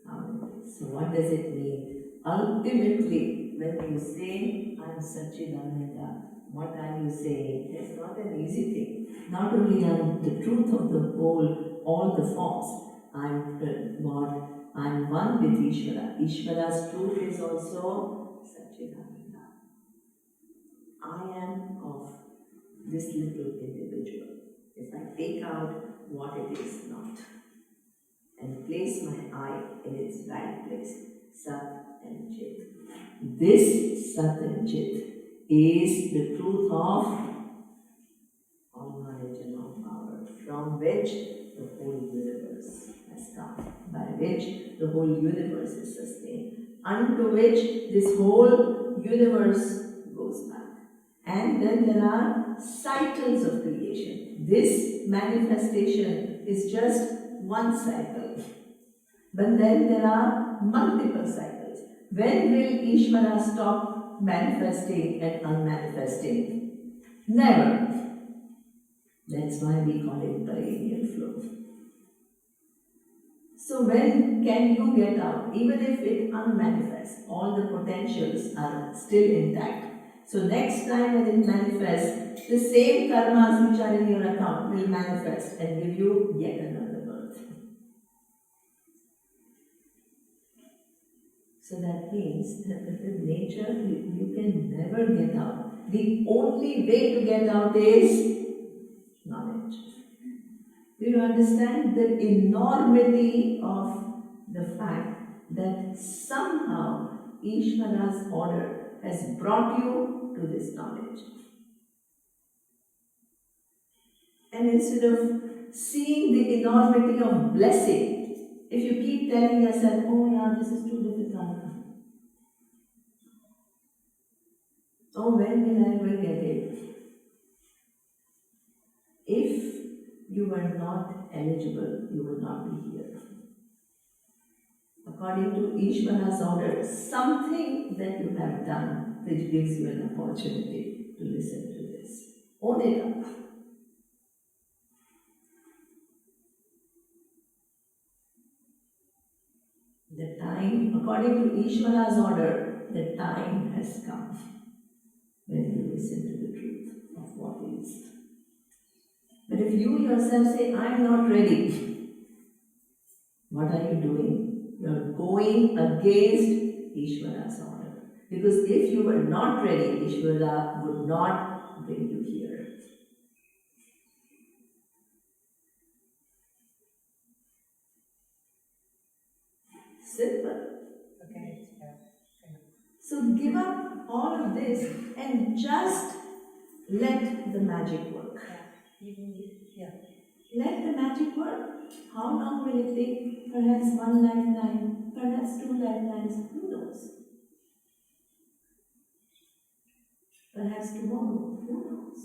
A: how it is. So what does it mean? Ultimately, when you say, I am Satchidananda, what are you saying? It's not an easy thing. Not only am the truth of the whole, all the forms, I'm God, I'm one with Ishvara. Ishvara's truth is also Satchidananda. I am of this little individual. If I take out what it is not and place my eye in its right place, Sat and Chit. This Sat and Chit is the truth of all knowledge and all power, from which the whole universe has come, by which the whole universe is sustained, unto which this whole universe goes back. And then there are cycles of creation. This manifestation is just one cycle. But then there are multiple cycles. When will Ishvara stop manifesting and unmanifesting? Never. That's why we call it perennial flow. So when can you get out? Even if it unmanifests, all the potentials are still intact. So next time when it manifests, the same karmas which are in your account will manifest and give you yet another birth. So that means that with nature you can never get out. The only way to get out is knowledge. Do you understand the enormity of the fact that somehow Ishvara's order has brought you to this knowledge? And instead of seeing the enormity of blessing, if you keep telling yourself, oh yeah, this is too difficult. Oh, when will I ever get it? If you were not eligible, you would not be here. According to Ishvara's order, something that you have done which gives you an opportunity to listen to this. Own it up. The time, according to Ishvara's order, the time has come when you listen to the truth of what is. But if you yourself say, I am not ready, what are you doing? You are going against Ishvara's order. Because if you were not ready, Ishvara would not bring you here. Simple.
E: Okay.
A: So give up all of this and just let the magic work. Let the magic work. How long will it take? Perhaps one lifetime, perhaps 2 lifetimes, who knows? Perhaps tomorrow, who knows?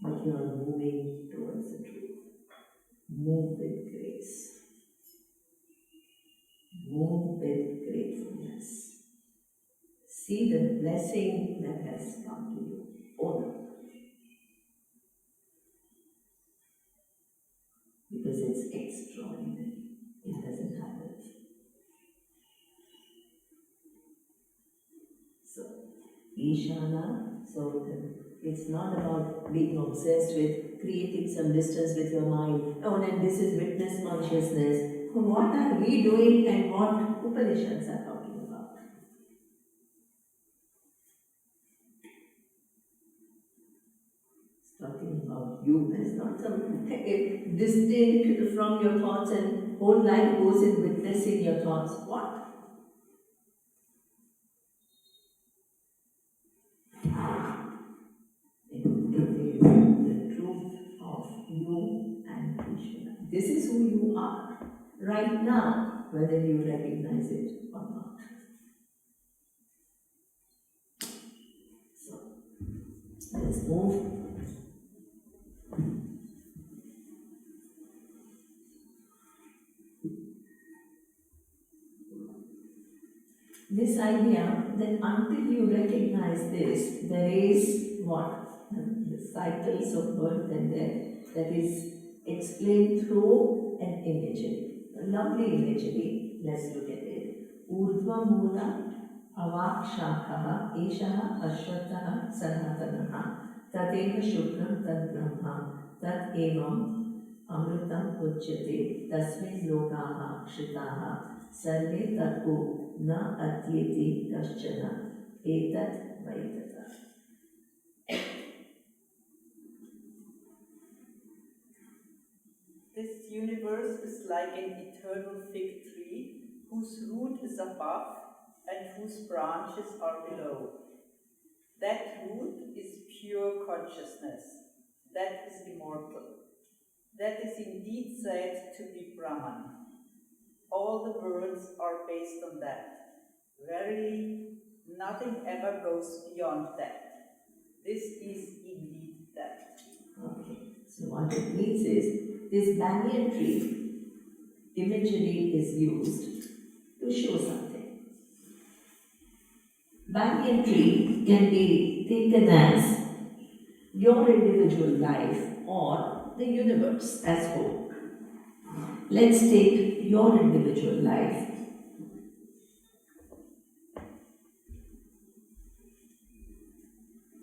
A: But you are moving towards the truth. Move with grace. Move with gratefulness. See the blessing that has come to you. Own up. Because it's extraordinary. It doesn't happen. So, Ishana, so it's not about being obsessed with creating some distance with your mind. Oh, and this is witness consciousness. What are we doing and what Upanishads are talking about? It's talking about you. It's not some distinct from your thoughts and whole life goes in witnessing your thoughts. What? It is the truth of you and Krishna. This is who you are right now, whether you recognize it or not. So, let's move. this idea that until you recognize this, there is what? The cycles of birth and death that is explained through an imagery. A lovely imagery, let's look at it. Urdhva Mula Avak Shakha Eshaha Ashwataha Sanatanaha Tateha Shukram Tad Brahma Tat Evam Amritam Uchyate Tasmin Lokaha Kshitaha Sarve Tatku Na Atyeti Kaschana Etat Vaitata.
D: This universe is like an eternal fig tree whose root is above and whose branches are below. That root is pure consciousness. That is immortal. That is indeed said to be Brahman. All the birds are based on that. Verily, nothing ever goes beyond that. This is indeed that.
A: Okay, so what it means is, this banyan tree imagery is used to show something. Banyan tree can be taken as your individual life or the universe as whole. Let's take your individual life.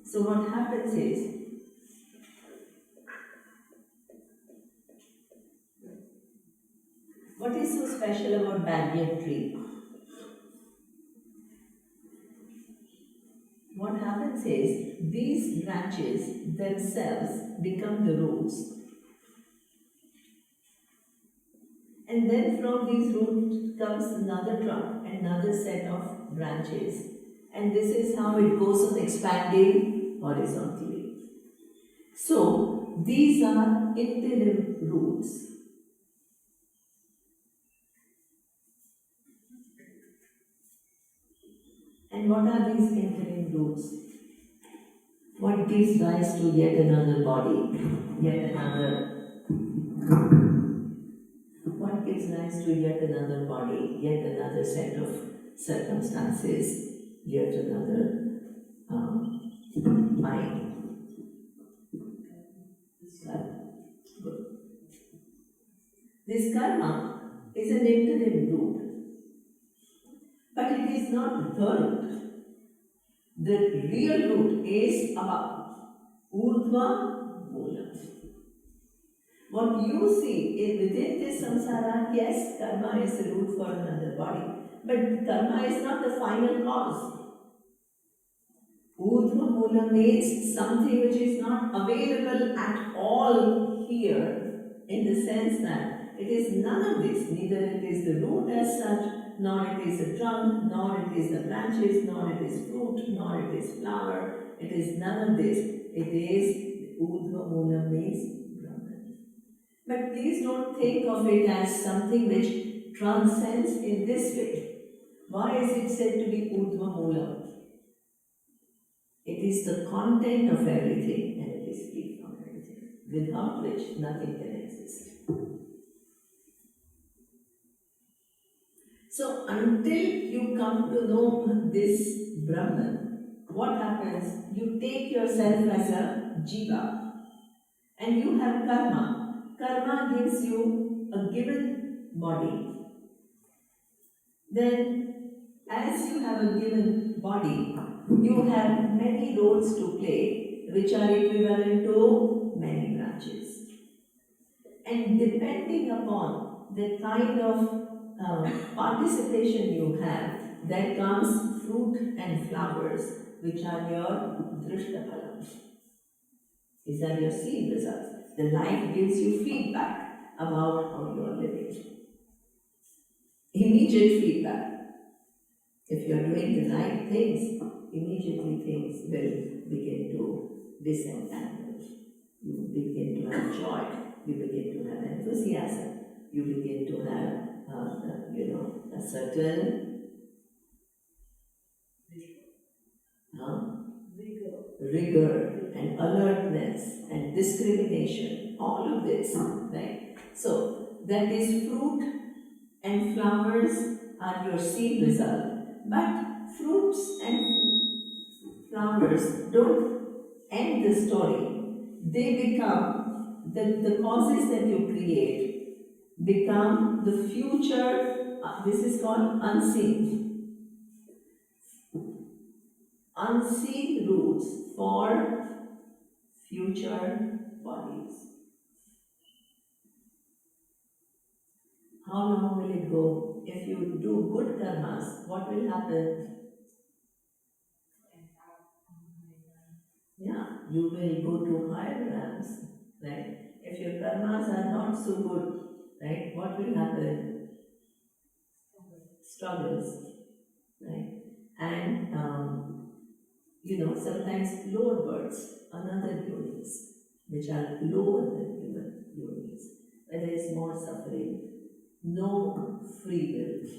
A: So what happens is, what is so special about banyan tree? What happens is, these branches themselves become the roots. And then from these roots comes another trunk, another set of branches. And this is how it goes on expanding horizontally. So, these are interim roots. And what are these interim roots? What gives rise to yet another body, yet another? What gives rise to yet another body, yet another set of circumstances, yet another mind? Good. This karma is an interim root. But it is not the root. The real root is above. Urdhva Mula. What you see within this samsara, yes, karma is the root for another body. But karma is not the final cause. Urdhva Mula means something which is not available at all here, in the sense that it is none of this. Neither it is the root as such, nor it is a trunk, nor it is the branches, nor it is fruit, nor it is flower. It is none of this. It is Urdhva Mula means Brahman. But please don't think of it as something which transcends in this way. Why is it said to be Urdhva Mula? It is the content of everything and it is free from everything, without which nothing can exist. So until you come to know this Brahman, what happens? You take yourself as a jiva and you have karma. Karma gives you a given body. Then as you have a given body, you have many roles to play which are equivalent to many branches. And depending upon the kind of participation you have, there comes fruit and flowers, which are your drishtaphalam. These are your seed results. The life gives you feedback about how you are living. Immediate feedback. If you are doing the right things, immediately things will begin to disentangle. You begin to have joy. You begin to have enthusiasm. You begin to have a certain rigor and alertness and discrimination, all of this, right? So, that is fruit and flowers are your seed result. But fruits and flowers don't end the story. They become, the causes that you create become the future, this is called unseen. Unseen roots for future bodies. How long will it go? If you do good karmas, what will happen? Yeah, you will go to higher realms, right? If your karmas are not so good, right, what will happen? Struggles, right? And sometimes lower birds, another yonis, which are lower than human yonis, where there is more suffering, no free will.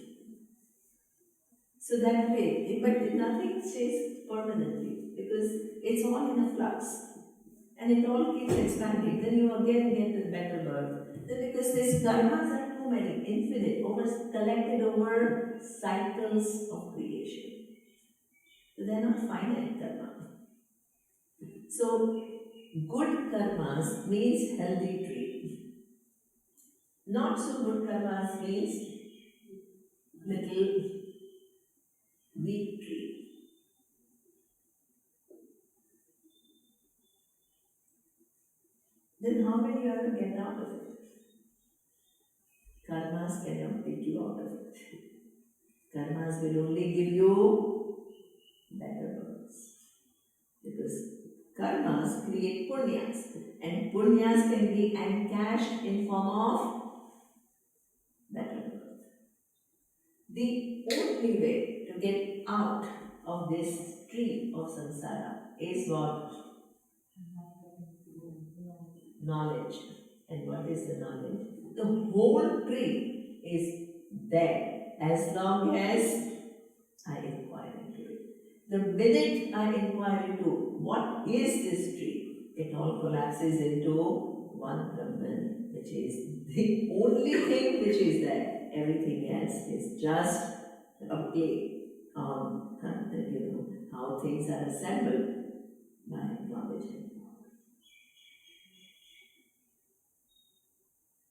A: So that way, but nothing stays permanently because it's all in a flux and it all keeps expanding. Then you again get the better birth. Then because these karmas are too many, infinite, collected over cycles of creation. So they're not finite karma. So good karmas means healthy tree. Not so good karmas means little weak tree. Then how will you ever get out of it? Karmas cannot take you out of it. Karmas will only give you better births. Because karmas create punyas, and punyas can be encashed in form of better birth. The only way to get out of this tree of samsara is what? Knowledge. And what is the knowledge? The whole tree is there as long as I inquire into it. The minute I inquire into what is this tree, it all collapses into one Brahman, which is the only thing which is there. Everything else is just a play on how things are assembled by knowledge and power.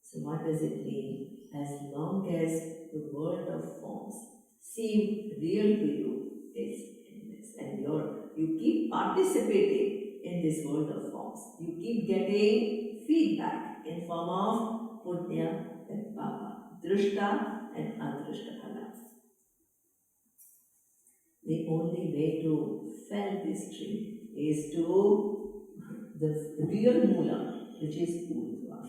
A: So what does it mean? As long as the world of forms seem real to you, it's endless, and you keep participating in this world of forms. You keep getting feedback in form of punya and papa, drishta and adrishta phala. The only way to fell this tree is to the real mula, which is urdhva.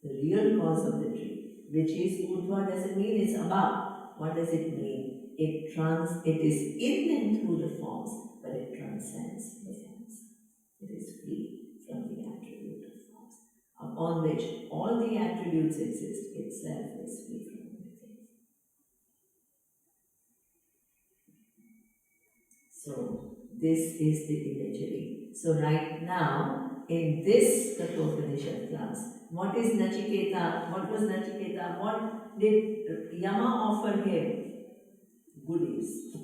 A: The real cause of the tree, which is urdhva, doesn't mean it's above. What does it mean? It is in and through the forms, but it transcends the forms. It is free from the attribute of forms, upon which all the attributes exist. Itself is free from everything. So this is the imagery. So right now, in this Kathopanishad class, what is Nachiketa? What was Nachiketa? What did Yama offer him? Goodies.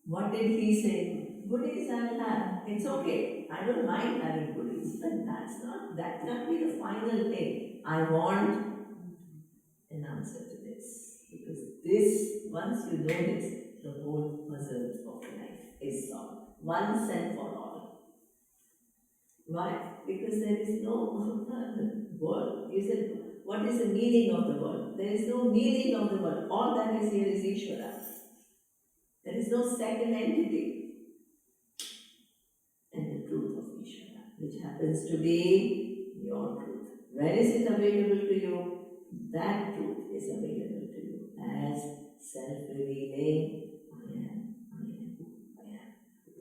A: What did he say? Goodies I'll have. It's okay. I don't mind having goodies. But that can't be the final thing. I want an answer to this. Because this, once you know this, the whole puzzle of life is solved. Once and for all. Why? Because there is no world. What is the meaning of the world? There is no meaning of the world. All that is here is Ishvara. There is no second entity. And the truth of Ishvara, which happens to be your truth. Where is it available to you? That truth is available to you as self-revealing I am.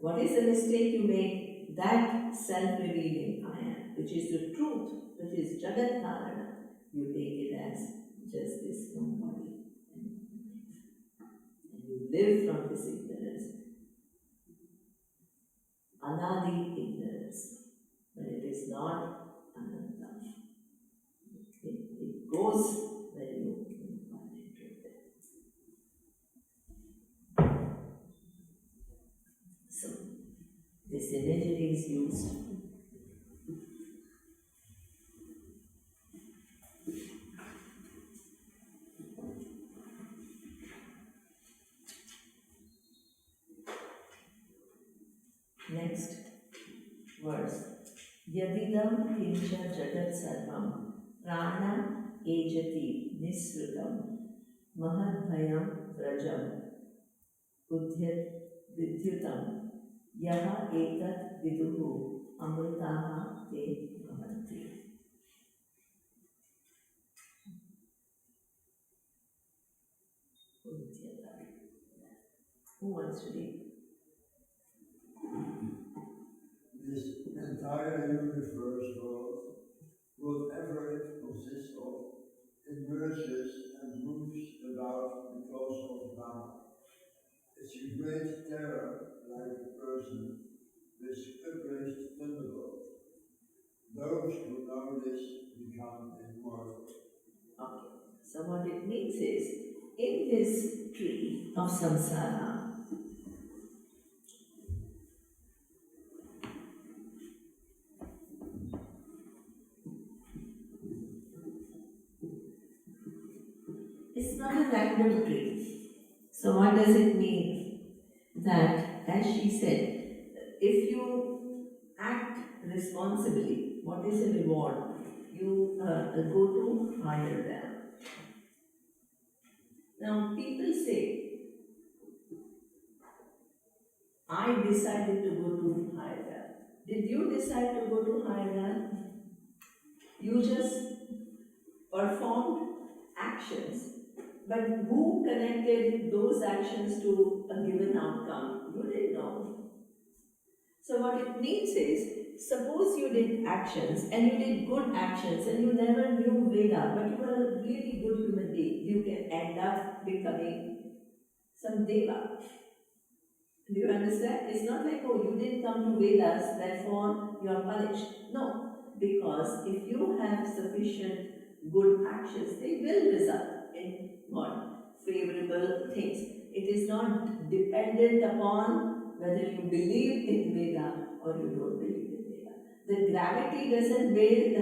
A: What is the mistake you make? That self-revealing I am, which is the truth, which is Jagat Narayana, you take it as just this one body. And you live from this ignorance. Anadi ignorance. But it is not Ananta. It goes when you inquire into it. is used. Next verse. Yadidam kincha jagat sarvam prana ejati nisrutam mahadbhayam vrajam vidyutam yaha etat viduhu amritaha te bhavanti. Who wants to read?
E: This entire universe world, whatever it consists of, emerges and moves about because of Brahma. It's a great terror, like a person with upraised thunderbolt. Those who know this become immortal.
A: Okay. So what it means is, in this tree of samsara, it's not a random tree. So what does it mean? That, as she said, if you act responsibly, what is the reward? You go to higher realm. Now people say, I decided to go to higher realm. Did you decide to go to higher realm? You just performed actions. But who connected those actions to a given outcome? You didn't know. So what it means is, suppose you did actions and you did good actions and you never knew Veda, but you were a really good human being, you can end up becoming some Deva. Do you understand? It's not like, oh, you didn't come to Vedas, therefore you are punished. No, because if you have sufficient good actions, they will result in what? Favorable things. It is not dependent upon whether you believe in Veda or you don't believe in Veda. The gravity doesn't weigh,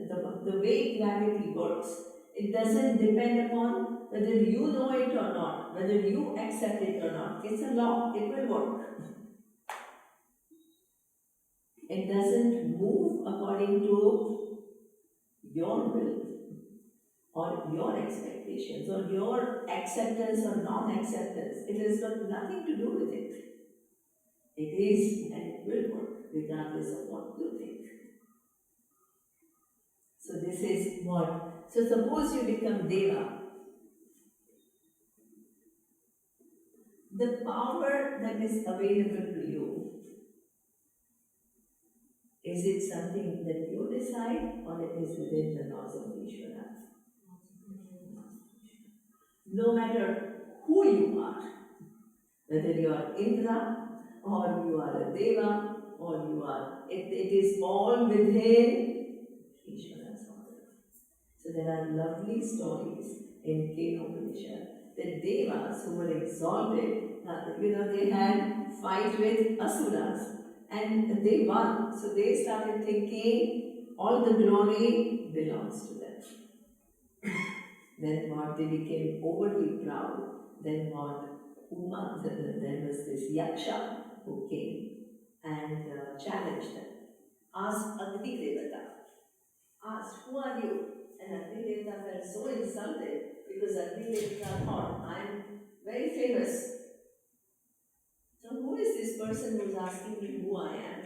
A: the way gravity works, it doesn't depend upon whether you know it or not, whether you accept it or not. It's a law, it will work. It doesn't move according to your will or your expectations or your acceptance or non-acceptance. It has got nothing to do with it. It is and it will work regardless of what you think. So this is what. So suppose you become Deva. The power that is available to you, is it something that you decide or it is within the laws of Ishvara? No matter who you are, whether you are Indra or you are a Deva or you are, it is all within Ishvara's order. So there are lovely stories in Kenopanishad that Devas who were exalted, they had fight with Asuras and they won. So they started thinking all the glory belongs to them. Then what? They became overly proud. Then what? Uma, there was this Yaksha who came and challenged them. Asked Agni Devata, asked, who are you? And Agni Devata felt so insulted because Agni Devata thought, I am very famous. So who is this person who is asking me who I am?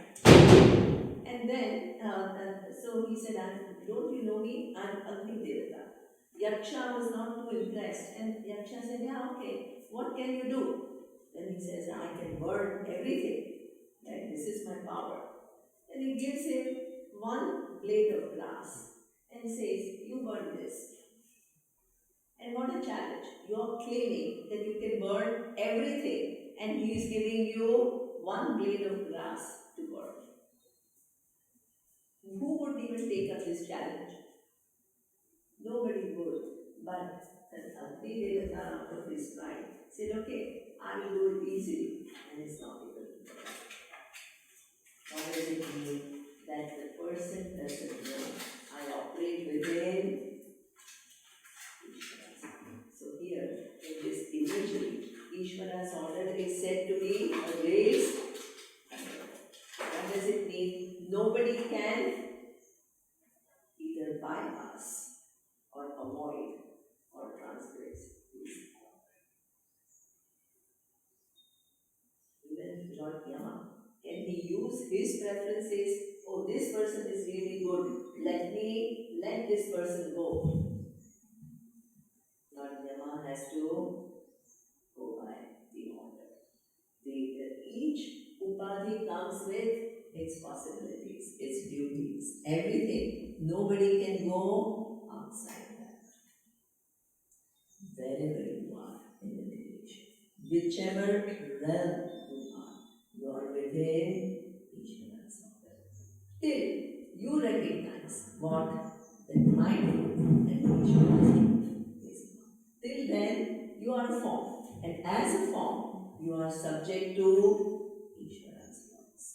A: And then, so he said, don't you know me? I am Agni Devata. Yaksha was not too impressed, and Yaksha said, yeah, okay, what can you do? Then he says, I can burn everything. Right? This is my power. And he gives him one blade of glass and says, you burn this. And what a challenge. You are claiming that you can burn everything, and he is giving you one blade of glass to burn. Who would even take up this challenge? Nobody would. But Agni Devata, out of his pride, said, okay, I will do it easily. And it's not able to do it. What does it mean? That the person doesn't know. I operate within Ishvara's. So here, in this imagery, Ishvara's order is said to be a raised. What does it mean? Nobody can either bypass or avoid or transgress his order. Even Lord Yama, can he use his preferences? Oh, this person is really good. Let this person go. Lord Yama has to go by the order. Each upadhi comes with its possibilities, its duties, everything. Nobody can go outside that. Wherever you are in the village, whichever realm you are within Ishvara's order. Till you recognize what that my truth and Ishvara's truth is. Till then, you are a form, and as a form, you are subject to Ishvara's laws.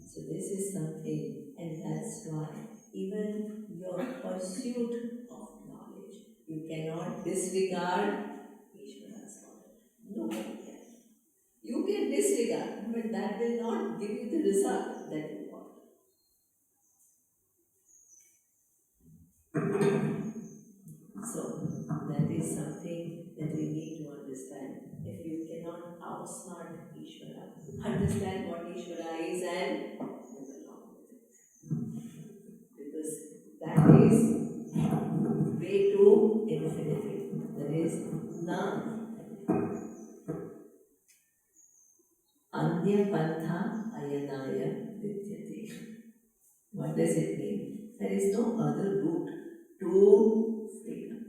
A: So this is something, and that's why even your pursuit of knowledge, you cannot disregard Ishvara's order. Nobody can. You can disregard, but that will not give you the result that you want. So that is something that we need to understand. If you cannot outsmart Ishvara, understand what Ishvara is and move along with it. Because that is way to infinity. There is none. Anya pantha ayanaya vidyate. What does it mean? There is no other route to freedom.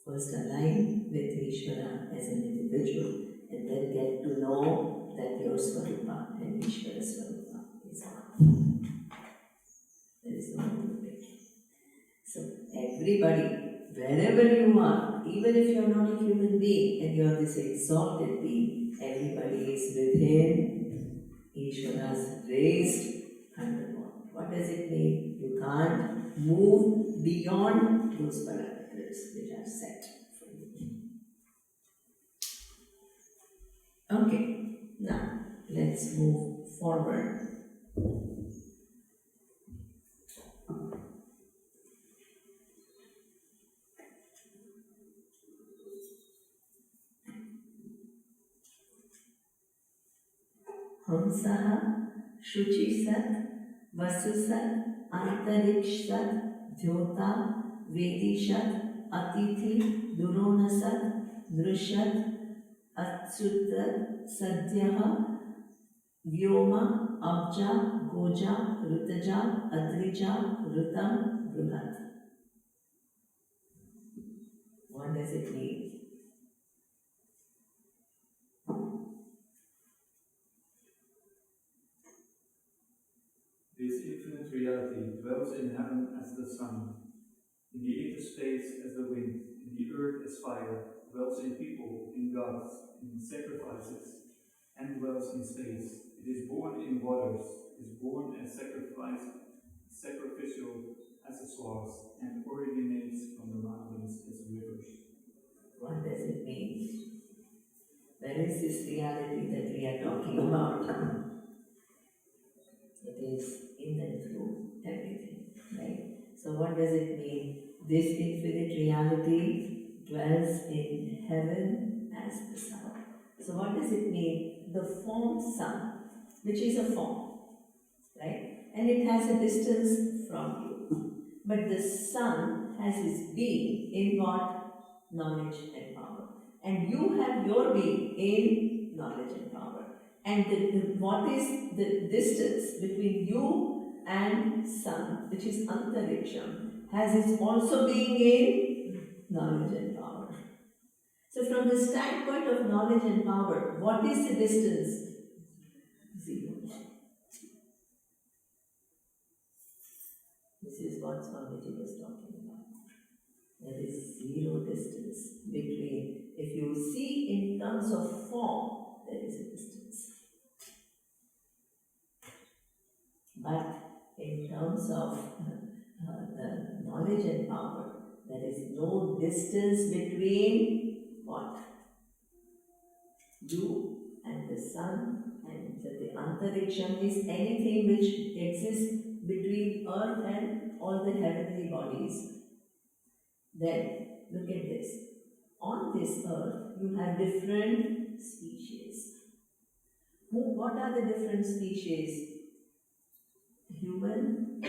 A: First align with Ishvara as an individual, and then get to know that your Swarupa and Ishvara Swarupa is one. There is no other way. So everybody, wherever you are, even if you are not a human being and you are this exalted being, everybody is within Ishvara's raised thunderbolt. What does it mean? You can't move beyond those parameters which are set for you. Okay, now let's move forward. Hamsaha, Shuchisat, Vasusat, Antarikshat, Dhyota, Vedishat, Atithi, Duronasat, Nrishat, Atsutat, Sadhyaha, Vyoma, Abja, Goja, Rutaja, Adrija, Rutam, Bruhat. What does it mean?
B: This infinite reality dwells in heaven as the sun, in the interspace as the wind, in the earth as fire, dwells in people, in gods, in sacrifices, and dwells in space. It is born in waters, is born as sacrificial as a source, and originates from the mountains as rivers.
A: What does it mean? Where is this reality that we are talking about? It is in and through everything, right? So what does it mean? This infinite reality dwells in heaven as the sun. So what does it mean? The form sun, which is a form, right? And it has a distance from you. But the sun has its being in what? Knowledge and power. And you have your being in knowledge and power. And what is the distance between you and sun, which is antariksham, has its also being in knowledge and power. So from the standpoint of knowledge and power, what is the distance? Zero. This is what Swamiji was talking about. There is zero distance between, if you see in terms of form, there is a distance. But in terms of the knowledge and power, there is no distance between what? You and the sun, and the antariksham is anything which exists between earth and all the heavenly bodies. Then, look at this. On this earth, you have different species. What are the different species? Human,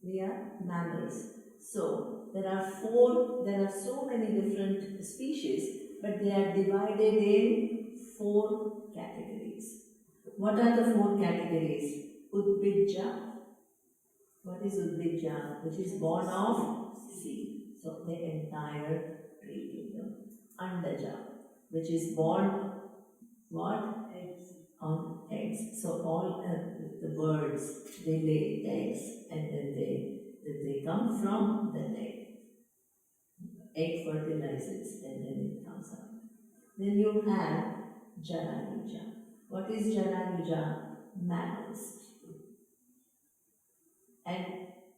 A: we are mammals. So, there are so many different species, but they are divided in 4 categories. What are the 4 categories? Udbija. What is Udbija? Which is born of sea. So, the entire tree kingdom. Andaja, which is born what?
D: Eggs.
A: On eggs. So all the birds, they lay eggs, and then they come from the egg. Egg fertilizes, and then it comes out. Then you have Jaranuja. What is Jaranuja? Mammals. And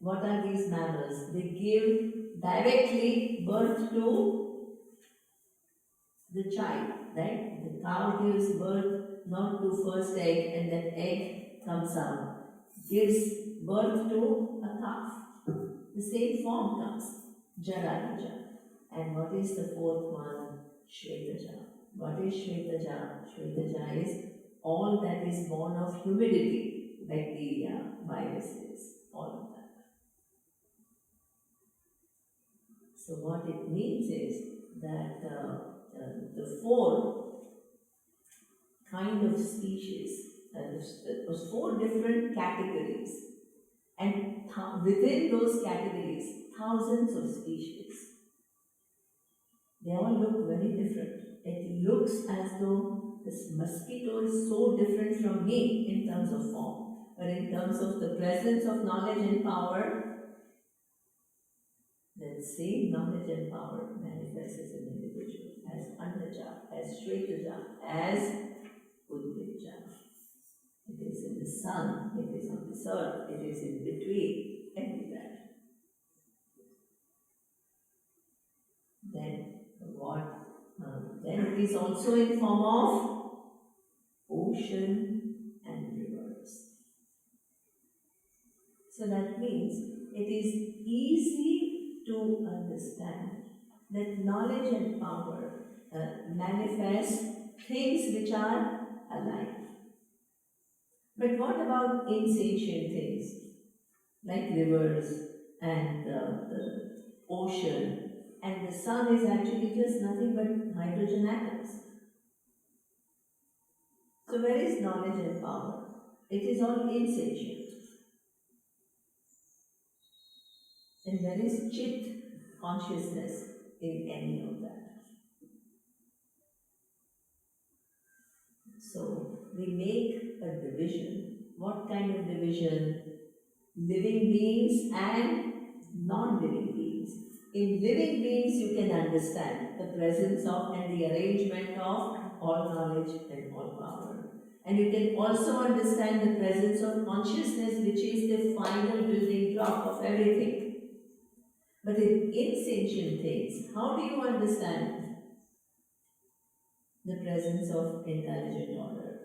A: what are these mammals? They give directly birth to the child, right? The cow gives birth not to first egg, and that egg comes out, gives birth to a calf. The same form comes, Jaranuja. And what is the 4th one? Shvetaja. What is Shvetaja? Shvetaja is all that is born of humidity, bacteria, viruses, all of that. So what it means is that the 4 kind of species, those 4 different categories, and within those categories, thousands of species. They all look very different. It looks as though this mosquito is so different from me in terms of form, but in terms of the presence of knowledge and power, that same knowledge and power manifests as an individual, as Andaja, as Shvetaja, as Udbija. It is in the sun, it is on this earth, it is in between, everywhere. Then what? Then it is also in form of ocean and rivers. So that means it is easy to understand that knowledge and power manifest things which are alive. But what about insentient things like rivers and the ocean? And the sun is actually just nothing but hydrogen atoms. So where is knowledge and power? It is all insentient. And where is chit, consciousness, in any of that? So we make a division. What kind of division? Living beings and non-living beings. In living beings, you can understand the presence of and the arrangement of all knowledge and all power. And you can also understand the presence of consciousness, which is the final building block of everything. But in insentient things, how do you understand the presence of intelligent order?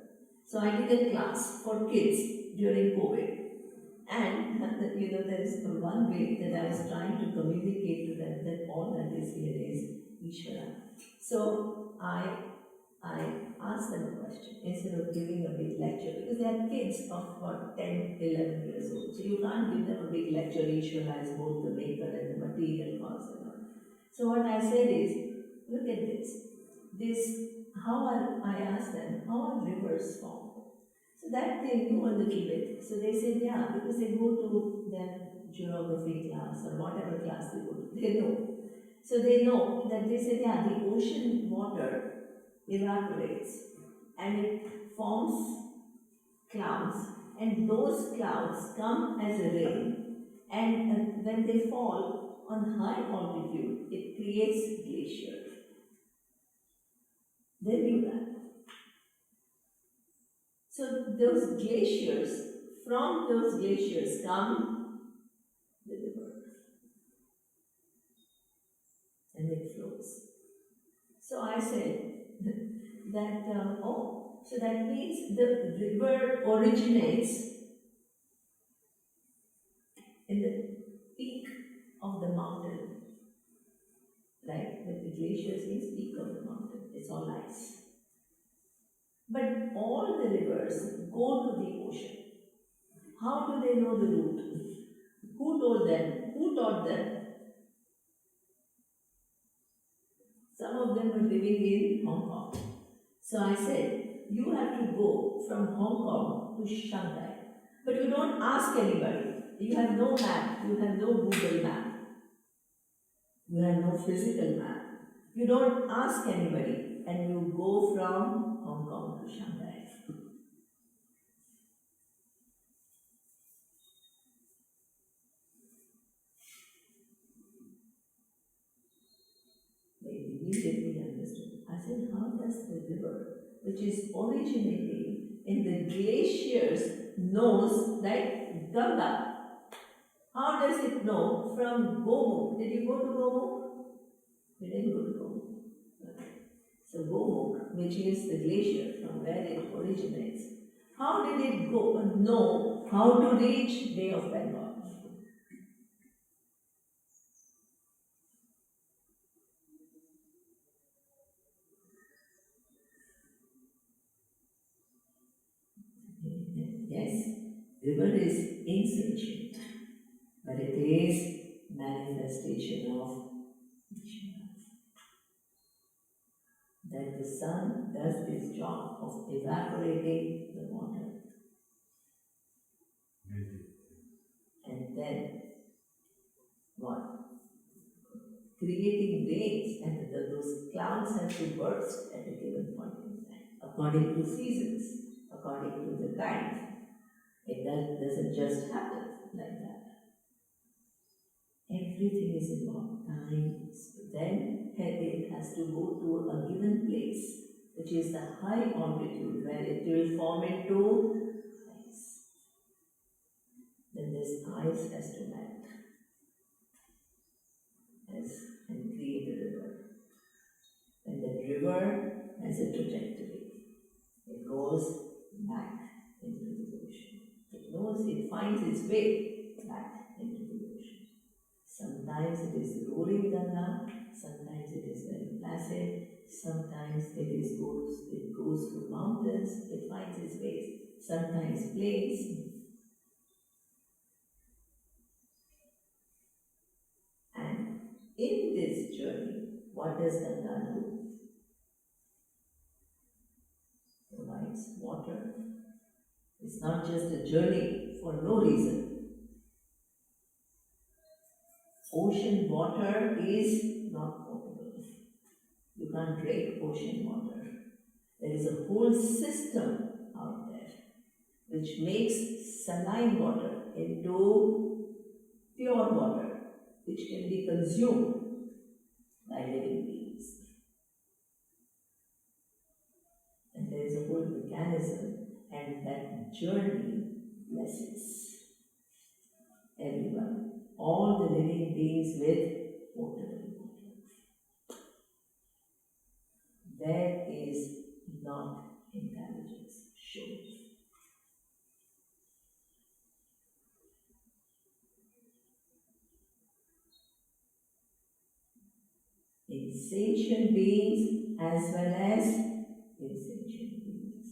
A: So I did a class for kids during COVID. And there is one way that I was trying to communicate to them that all that is here is Ishvara. So I asked them a question instead of giving a big lecture, because they are kids of about 10, 11 years old. So you can't give them a big lecture, Ishvara is both the maker and the material cause and all. So what I said is, look at this. I asked them, how are rivers formed? So that they knew a little bit. So they said, yeah, because they go to their geography class or whatever class they go to, they know. So they know that they said, yeah, the ocean water evaporates and it forms clouds, and those clouds come as a rain, and when they fall on high altitude, it creates glaciers. They knew that. those glaciers, from those glaciers come the river. And it flows. So I said that, so that means the river originates in the peak of the mountain. Like the glaciers means peak of the mountain, it's all ice. But all the rivers go to the ocean. How do they know the route? Who told them? Who taught them? Some of them were living in Hong Kong. So I said, you have to go from Hong Kong to Shanghai. But you don't ask anybody. You have no map. You have no Google map. You have no physical map. You don't ask anybody and you go from Hong Kong to Shanghai. They immediately understood. I said, how does the river, which is originating in the glaciers, knows like Ganga? How does it know from Gomukh? Did you go to Gomukh? We didn't go to Gomukh. Okay. So Gomukh, which is the glacier from where it originates, how did it go and know how to reach Bay of Bengal? Yes, river is insentient, but it is manifestation of Vishnu. That the sun does its job of evaporating the water. And then what? Creating rains, and those clouds have to burst at a given point in time, according to seasons, according to the times. It doesn't just happen like that. Everything is involved. Time. Then it has to go to a given place, which is the high altitude, where it will form into ice. Then this ice has to melt and create a river. And the river has a trajectory. It goes back into the ocean. It finds its way back into the ocean. Sometimes it is rolling Ganga, sometimes it is very placid, sometimes it goes through mountains, it finds its ways, sometimes plains. And in this journey, what does Ganga do? Provides water. It's not just a journey for no reason. Ocean water is not potable. You can't drink ocean water. There is a whole system out there which makes saline water into pure water, which can be consumed by living beings. And there is a whole mechanism, and that journey blesses everyone, all the living beings with potable water. There is not intelligence shown. In sentient beings as well as insentient beings.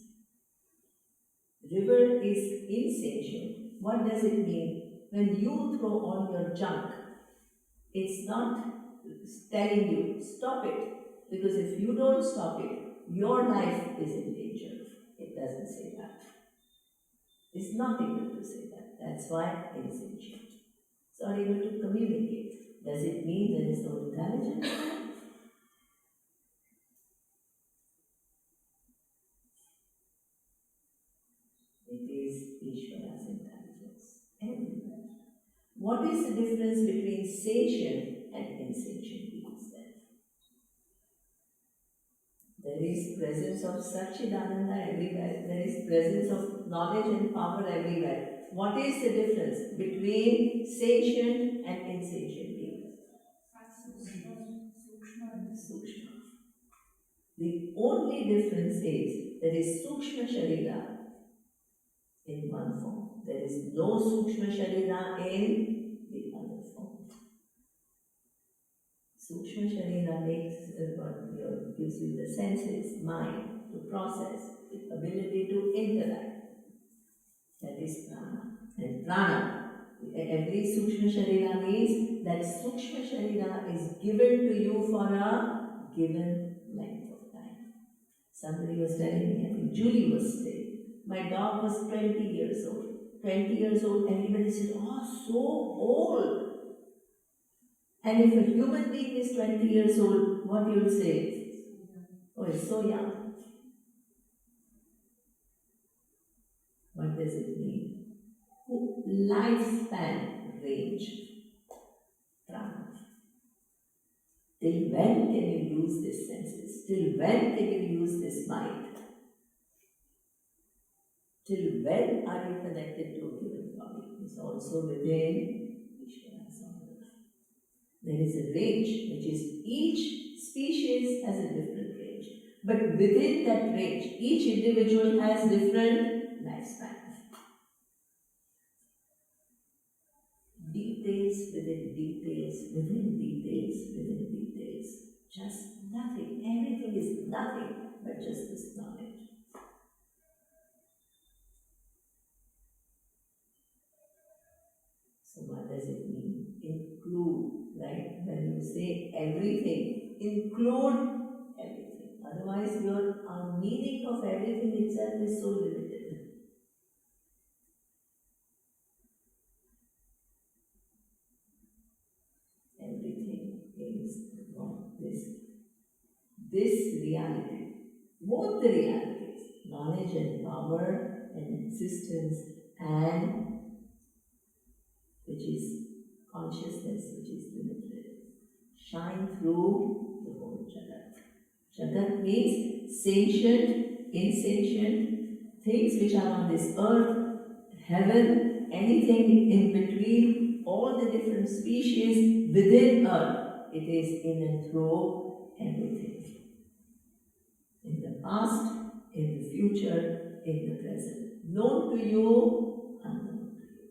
A: River is insentient. What does it mean? When you throw all your junk, it's not telling you, stop it. Because if you don't stop it, your life is in danger. It doesn't say that. It's not able to say that. That's why insentient. It's not able to communicate. Does it mean there is no intelligence? It is Ishvara's intelligence everywhere. What is the difference between sentient and insentient beings then? There is presence of Satchidananda everywhere. There is presence of knowledge and power everywhere. What is the difference between sentient and insentient beings? Sukshma. The only difference is there is Sukshma Sharira in one form. There is no Sukshma Sharira in the other form. Sukshma Sharira gives you the senses, mind to process, the ability to interact. That is prana. And prana, every Sukshma Sharira means that Sukshma Sharira is given to you for a given length of time. Somebody was telling me, I think Julie was saying, my dog was 20 years old. 20 years old, everybody said, oh, so old. And if a human being is 20 years old, what you will say? Oh, it's so young. What does it mean? Lifespan range. Prana. Till when can you use this senses? Till when can you use this mind? Till when are you connected to a given body? It's also within Ishvara's order. There is a range, which is each species has a different range. But within that range, each individual has different lifespans. Details within details, within details, within details. Just nothing. Everything is nothing but just this knowledge. So what does it mean? Include, right? When you say everything, include everything. Otherwise, our meaning of everything itself is so limited. Everything is what this reality, both the realities, knowledge and power and existence, and which is consciousness, which is limited, shine through the whole Jagat. Jagat means sentient, insentient, things which are on this earth, heaven, anything in between, all the different species within earth. It is in and through everything. In the past, in the future, in the present. Known to you, unknown to you.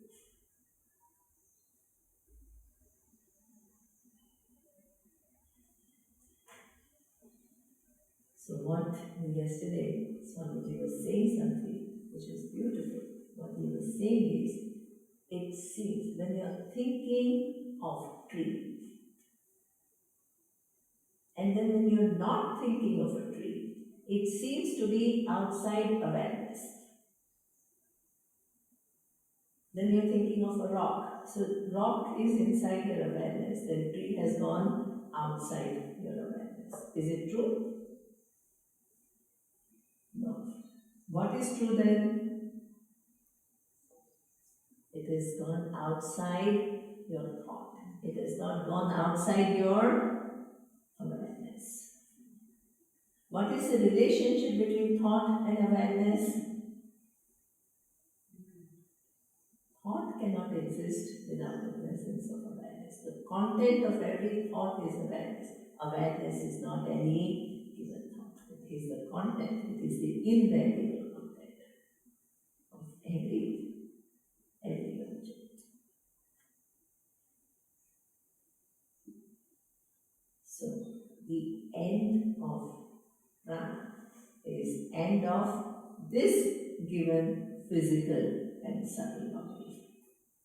A: So what yesterday Swamiji was saying something which was beautiful. What he was saying is, it seems when you are thinking of tree, and then when you are not thinking of a tree, it seems to be outside awareness. Then you are thinking of a rock. So rock is inside your awareness. The tree has gone outside your awareness. Is it true? No. What is true then? It has gone outside your thought. It has not gone outside your awareness. What is the relationship between thought and awareness? Thought cannot exist without the presence of awareness. The content of every thought is awareness. Awareness is not any given thought. It is the content. It is the invariable content of every object. So the end of prana is end of this given physical and subtle body.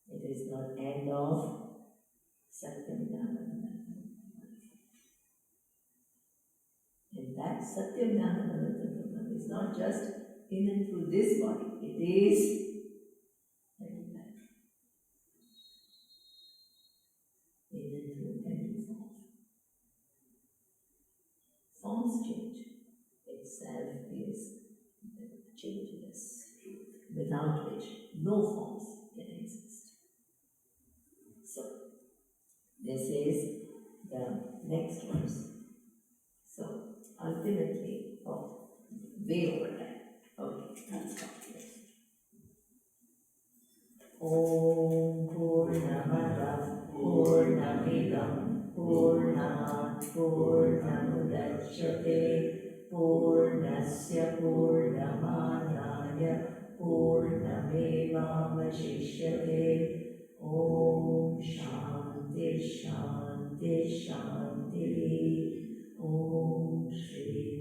A: It is not end of Satyam Jnana. And that Satyam Jnana is not just in and through this body, it is everywhere. In and through every form. Forms change. Itself is changeless truth, without which no forms can exist. So, this is the next verse. So, ultimately, way over time. Okay, let's stop here. Om Purnamada Purnamidam Purnat Purnamudachyate Purnasya Purnamadaya Purnamevavashishyate. Om Shanti Shanti Shanti. Om Shri